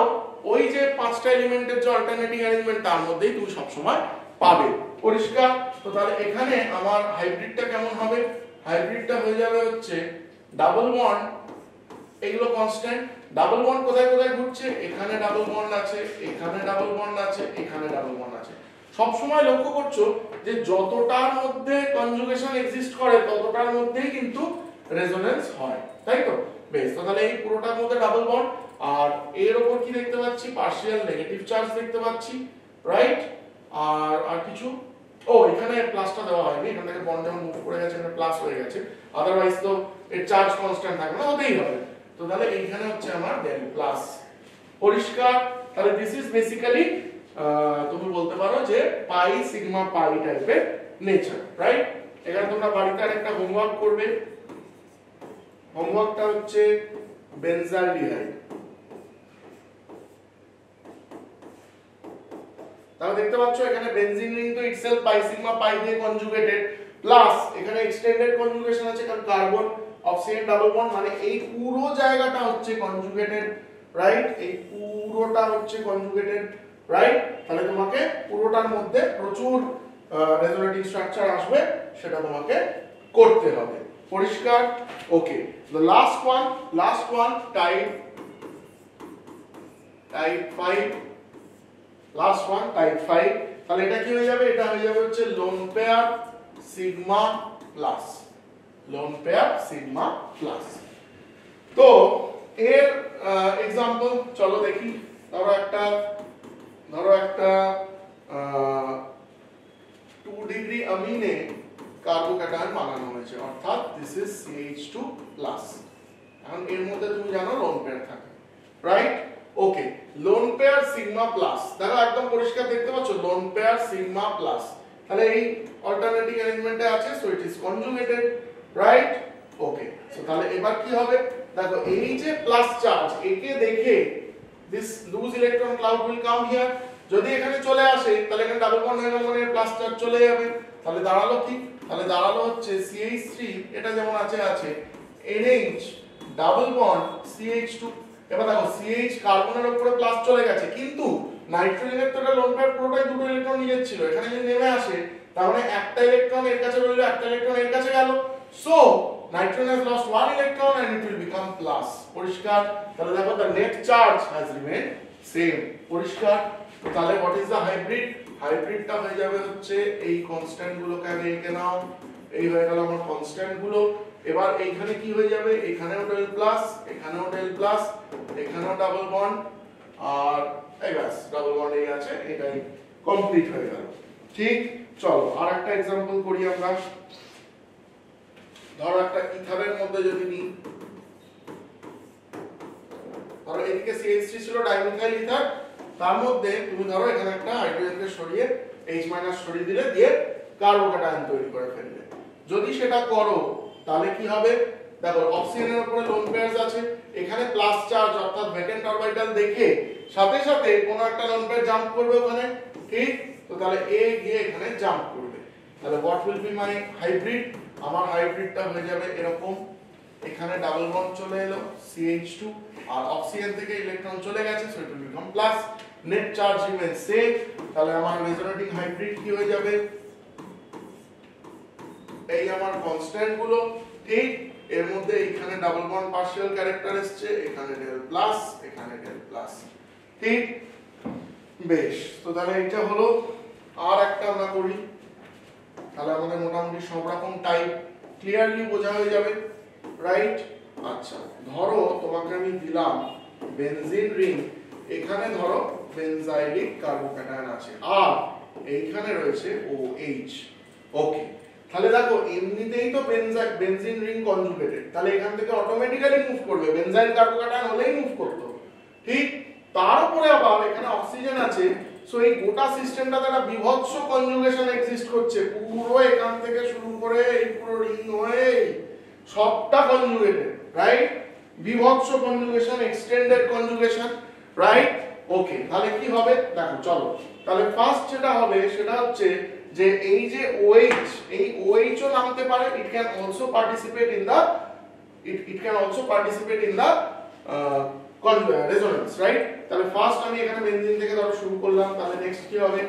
[SPEAKER 1] ওই যে পাঁচটা এলিমেন্টের যে অল্টারনেটিং অ্যারেঞ্জমেন্ট তার মধ্যেই তুমি সবসময় পাবে। পরিষ্কার? তো তাহলে এখানে আমার হাইব্রিডটা কেমন হবে? হাইব্রিডটা হয়ে যাবে হচ্ছে ডাবল বন্ড, এগুলো কনস্ট্যান্ট, ডাবল বন্ড কোথায় কোথায় ঘুরছে, এখানে ডাবল বন্ড আছে, এখানে ডাবল বন্ড আছে, এখানে ডাবল বন্ড আছে। সব সময় লক্ষ্য করছো যে যতটার মধ্যে কনজুগেশন এক্সিস্ট করে ততটার মধ্যেই কিন্তু রেজোনেন্স হয়, তাই তো? বেশ, তাহলে এই পুরোটার মধ্যে ডাবল বন্ড, আর এর উপর কি দেখতে পাচ্ছি? পার্শিয়াল নেগেটিভ চার্জ দেখতে পাচ্ছি, রাইট? আর কিছু, ও এখানে প্লাসটা দেওয়া হয়নি, এখান থেকে বন্ড যখন মুভ করে গেছে এখানে প্লাস হয়ে গেছে, আদারওয়াইজ তো এর চার্জ কনস্ট্যান্ট থাকবে না, হতেই হবে। তো তাহলে এইখানে হচ্ছে আমার ডেল প্লাস। পরিষ্কার? তাহলে দিস ইজ বেসিক্যালি তুমি বলতে পারো যে পাই সিগমা পাই টাইপের নেচার, রাইট? এখানে তোমরা বাড়িতে আরেকটা হোমওয়ার্ক করবে, হোমওয়ার্কটা হচ্ছে বেনজালডিহাইড। তাহলে দেখতে পাচ্ছ এখানে বেনজিন রিং তো ইটসেলফ পাই সিগমা পাই দিয়ে কনজুগেটেড, প্লাস এখানে এক্সটেন্ডেড কনজুগেশন আছে কারণ কার্বন অক্সিজেন ডাবল বন্ড, মানে এই পুরো জায়গাটা হচ্ছে কনজুগেটেড, রাইট? এই পুরোটা হচ্ছে কনজুগেটেড, রাইট? তাহলে তোমাকে পুরোটার মধ্যে প্রচুর রেজোনেটিং স্ট্রাকচার আসবে, সেটা তোমাকে করতে হবে। পরিষ্কার? ওকে, the last one type 5, last one type 5। তাহলে এটা কি হয়ে যাবে? এটা হয়ে যাবে হচ্ছে lone pair sigma plus, lone pair sigma plus. তো এর एग्जांपल চলো দেখি। ধরো একটা 2 ডিগ্রি অ্যামিনে কার্বোক্যাটায়ন বানানো হয়েছে, অর্থাৎ দিস ইজ CH2 প্লাস। এখন এর মধ্যে তুমি জানো লোন পেয়ার থাকে, রাইট? ওকে, লোন পেয়ার সিগমা প্লাস, দেখো একদম পরিষ্কার দেখতে পাচ্ছ লোন পেয়ার সিগমা প্লাস। তাহলে এই অল্টারনেটিং অ্যারেঞ্জমেন্টে আছে, so it is conjugated, right? Okay, so তাহলে এবার কি হবে? দেখো এই যে প্লাস চার্জ, একে দেখে this loose electron cloud will come here. যদি এখানে চলে আসে তাহলে এখানে ডাবল বন্ড হয়ে গেল, মানে প্লাস চার্জ চলে যাবে। তাহলে দাঁড়ালো কি? তাহলে দাঁড়ালো হচ্ছে CH3, এটা যেমন আছে NH ডাবল বন্ড CH2। এবার দেখো CH কার্বনের উপরে প্লাস চলে গেছে, কিন্তু নাইট্রোজেনের তো এটা লোন পেয়ার পুরোটাই দুটো ইলেকট্রন নিয়ে ছিল, এখানে যদি নেমে আসে তার মানে একটা ইলেকট্রন এর কাছে রইলো, একটা ইলেকট্রন এর কাছে গেল, so nitrogen has lost one electron and it will become plus। পরিষ্কার? তাহলে দেখো the net charge has remained same। পরিষ্কার? তো তাহলে what is the hybrid? হাইব্রিডটা হয়ে যাবে হচ্ছে এই কনস্ট্যান্ট গুলোকে আগে এঁকে নাও, এই হয়ে গেল আমার কনস্ট্যান্ট গুলো। এবার এইখানে কি হয়ে যাবে? এখানেও ডেল প্লাস, এখানেও ডেল প্লাস, এখানেও ডাবল বন্ড, আর এই ব্যাস ডাবল বন্ড এই আছে, এটাই কমপ্লিট হয়ে গেল। ঠিক? চলো আর একটা एग्जांपल করি আমরা। ধরো একটা ইথারের মধ্যে যদি নিই, ধরো এদিকে CH3 ছিল ডাইমিথাইল ইথার, তার মধ্যে তুমি ধরো এখানে একটা হাইড্রোজেনকে সরিয়ে H- সরিয়ে দিলে, দিয়ে কার্বোক্যাটায়ন তৈরি করে ফেললে। যদি সেটা করো তাহলে কি হবে? দেখো অক্সিজেনের উপরে লোন পেয়ারস আছে, এখানে প্লাস চার্জ অর্থাৎ ভ্যাকেন্ট অরবিটাল দেখে সাথে সাথে কোনো একটা লোন পেয়ার জাম্প করবে ওখানে, ঠিক? তো তাহলে A গিয়ে এখানে জাম্প করবে। তাহলে what will B my hybrid? আমার হাইব্রিডটা হয়ে যাবে এরকম, এখানে ডাবল বন্ড চলে এলো CH2 আর অক্সিজেন থেকে ইলেকট্রন চলে গেছে, so it will become plus, net charge remain same. তাহলে আমার রেজোনেটিং হাইব্রিড কি হয়ে যাবে? এই আমার কনস্ট্যান্ট গুলো, ঠিক? এর মধ্যে এখানে ডাবল বন্ড পার্শিয়াল ক্যারেক্টার এসেছে, এখানে ডেল প্লাস, এখানে ডেল প্লাস, ঠিক? বেশ, তো তাহলে এটা হলো। আর একটা আমরা করি, তাহলে আমাদের মোটামুটি সব রকম টাইপ ক্লিয়ারলি বোঝা হয়ে যাবে, রাইট? আচ্ছা, ধরো তোমাকে আমি দিলাম বেনজিন রিং, এখানে ধরো বেনজাইলিক কার্বোক্যাটায়ন আছে আর এইখানে রয়েছে OH। ওকে, তাহলে দেখো এমনিতেই তো বেনজিন রিং কনজুগেটেড, তাহলে এখান থেকে অটোমেটিক্যালি মুভ করবে, বেনজাইল কার্বোক্যাটায়ন হলেই মুভ করতো, ঠিক? তার উপরে আবার এখানে অক্সিজেন আছে, সো এই গোটা সিস্টেমটাতে একটা বিভৎস কনজুগেশন এক্সিস্ট করছে, পুরো এখান থেকে শুরু করে এই পুরো রিং হয়ে সবটা কনজুগেটেড, রাইট? বিভৎস কনজুগেশন, এক্সটেন্ডেড কনজুগেশন, রাইট? ওকে, তাহলে কি হবে দেখো, চলো তাহলে ফার্স্ট যেটা হবে সেটা হচ্ছে যে এই যে OH, এই OH ও নামতে পারে, it can also participate in the resonance, right? তাহলে ফার্স্ট আমি এখানে বেনজিন থেকে ধরো শুরু করলাম, তাহলে নেক্সট কি হবে?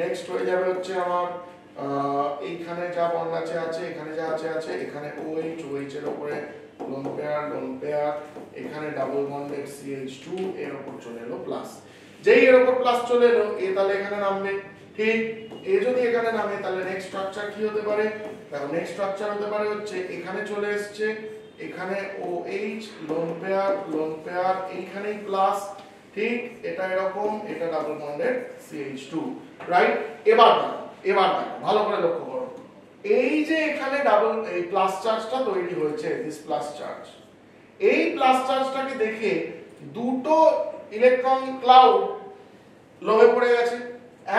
[SPEAKER 1] নেক্সট হয়ে যাবে হচ্ছে আমার এইখানে যা বন্ড আছে এখানে যা আছে এখানে OH এর উপরে লোন পেয়ার, এখানে ডাবল বন্ডেড CH2 এর উপর চলে এলো প্লাস। যেই এর উপর প্লাস চলে এলো, এ তাহলে এখানে নামবে, ঠিক? এ যদি এখানে নামে তাহলে নেক্সট স্ট্রাকচার কি হতে পারে? দেখো নেক্সট স্ট্রাকচার হতে পারে হচ্ছে এখানে চলে এসেছে, এখানে OH লোন পেয়ার এইখানেই প্লাস, ঠিক? এটা এরকম, এটা ডাবল বন্ডেড CH2, রাইট? এবার দেখো ভালো করে লক্ষ্য করো, এই যে এখানে এই প্লাস চার্জটা তৈরি হয়েছে, দিস প্লাস চার্জ, এই প্লাস চার্জটাকে দেখে দুটো ইলেকট্রন ক্লাউড লোভে পড়ে গেছে।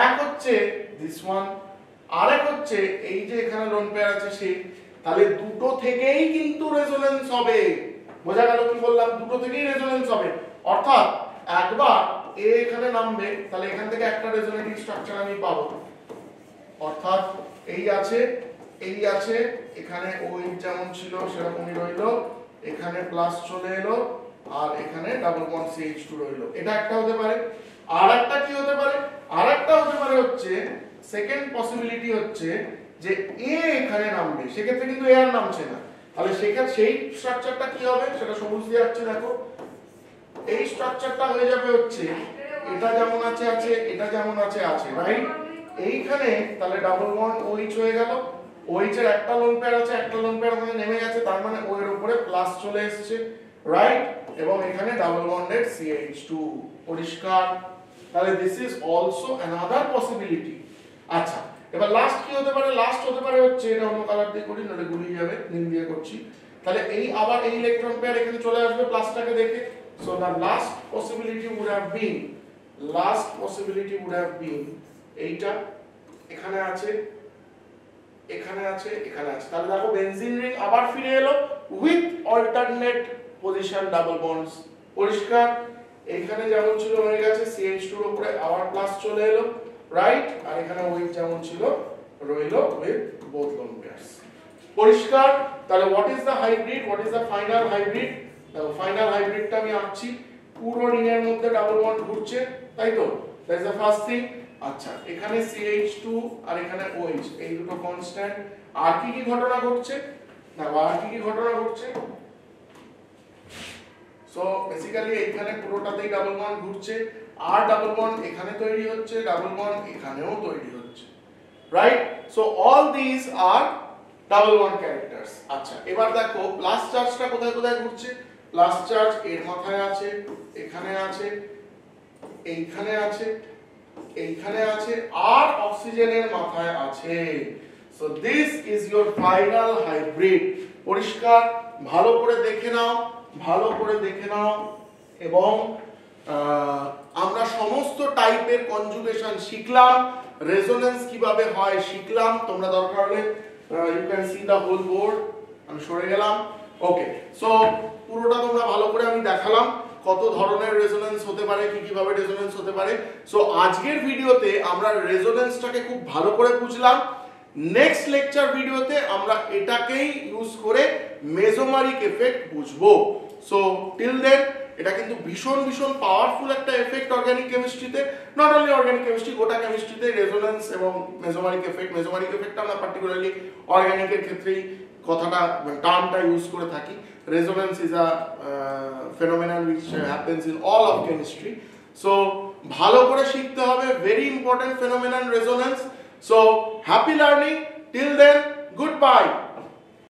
[SPEAKER 1] এক হচ্ছে দিস ওয়ান, আরেক হচ্ছে এই যে এখানে লোন পেয়ার আছে সেই। তাহলে দুটো থেকেই কিন্তু রেজোনেন্স হবে। বোঝা গেল কি বললাম? দুটো থেকেই রেজোনেন্স হবে। অর্থাৎ একবার এ এখানে নামবে, তাহলে এখান থেকে একটা রেজোনেটিং স্ট্রাকচার আমি পাবো। অর্থাৎ এই আছে এখানে OH যেমন ছিল সেরকমই রইলো, এখানে প্লাস চলে এলো, আর এখানে ডাবল বন্ড CH2 রইলো। এটা একটা হতে পারে। আর একটা কি হতে পারে? আর একটা হতে পারে হচ্ছে সেকেন্ড পসিবিলিটি হচ্ছে যে এ এখানে নামবে, সেক্ষেত্রে কিন্তু এ আর নামছে না। তাহলে সেক্ষেত্রে সেই স্ট্রাকচারটা কি হবে? সেটা সবুজ দিয়ে যাচ্ছে, দেখো এই স্ট্রাকচারটা হয়ে যাবে হচ্ছে এটা যেমন আছে এটা যেমন আছে, রাইট? এইখানে তাহলে ডাবল বন্ড OH হয়ে গেল, OH এর একটা লোন পেয়ার আছে, একটা লোন পেয়ার ওখানে নেমে গেছে, তার মানে O এর উপরে প্লাস চলে এসেছে, রাইট? এবং এখানে ডাবল বন্ডেড CH2, পরিষ্কার? তাহলে this is also another possibility. আচ্ছা, এবার লাস্ট কি হতে পারে? লাস্ট হতে পারে হচ্ছে, এটা অন্য কালার দিয়ে করি নাহলে গুলিয়ে যাবে, নীল দিয়ে করছি। তাহলে এই আবার এই ইলেকট্রন পেয়ার এখানে চলে আসবে প্লাসটাকে দেখে। So the last possibility would have been এইটা এখানে আছে, তাহলে দেখো বেনজিন রিং আবার ফিরে এলো with alternate position double bonds, পরিষ্কার? এখানে যেমন ছিল হয়ে গেছে, CH2 এর উপরে আবার প্লাস চলে এলো, রাইট? আর এখানে OH যেমন ছিল রইলো উইথ বোথ লোন পেয়ারস, পরিষ্কার? তাহলে what is the hybrid, what is the final hybrid? দেখো ফাইনাল হাইব্রিডটা আমি আঁকছি, পুরো রিং এর মধ্যে ডাবল বন্ড ঘুরছে, তাই তো? That is the first thing. আচ্ছা, এখানে CH2 আর এখানে OH, এই দুটো কনস্ট্যান্ট। আর কি ঘটনা ঘটছে? সো বেসিক্যালি এখানে পুরোটাতেই ডাবল বন্ড ঘুরছে, আর ডাবল বন্ড এখানে তৈরি হচ্ছে, ডাবল বন্ড এখানেও তৈরি হচ্ছে, right? So all this are double bond characters. আচ্ছা, এবার দেখো প্লাস চার্জটা কোথায় ঘুরছে? প্লাস চার্জ এর মাথায় আছে, এখানে আছে, এইখানে আছে, আর অক্সিজেনের মাথায় আছে। So this is your final hybrid, পরিষ্কার? ভালো করে দেখে নাও এবং আমরা সমস্ত টাইপের কনজুগেশন শিখলাম, রেজোনেন্স কিভাবে হয় শিখলাম। তোমরা দরকার হলে you can see the whole board, আমি সরে গেলাম। ওকে, সো পুরোটা তোমরা ভালো করে আমি দেখালাম কত ধরনের রেজোনেন্স হতে পারে, কিভাবে রেজোনেন্স হতে পারে। সো আজকের ভিডিওতে আমরা রেজোনেন্সটাকে খুব ভালো করে বুঝলাম। নেক্সট লেকচার ভিডিওতে আমরা এটাকেই ইউজ করে মেসোমারিক এফেক্ট বুঝবো। সো টিল দেন, এটা কিন্তু ভীষণ পাওয়ারফুল একটা এফেক্ট অর্গানিক কেমিস্ট্রিতে, নট অনলি অর্গানিক কেমিস্ট্রি, গোটা কেমিস্ট্রিতে রেজোনেন্স এবং মেসোমারিক এফেক্টটা আমরা পার্টিকুলারলি অর্গানিকের ক্ষেত্রেই কথাটা টার্মটা ইউজ করে থাকি। Resonance is a phenomenon which happens in all of chemistry. So ভালো করে শিখতে হবে, very important phenomenon resonance. So happy learning, till then, goodbye.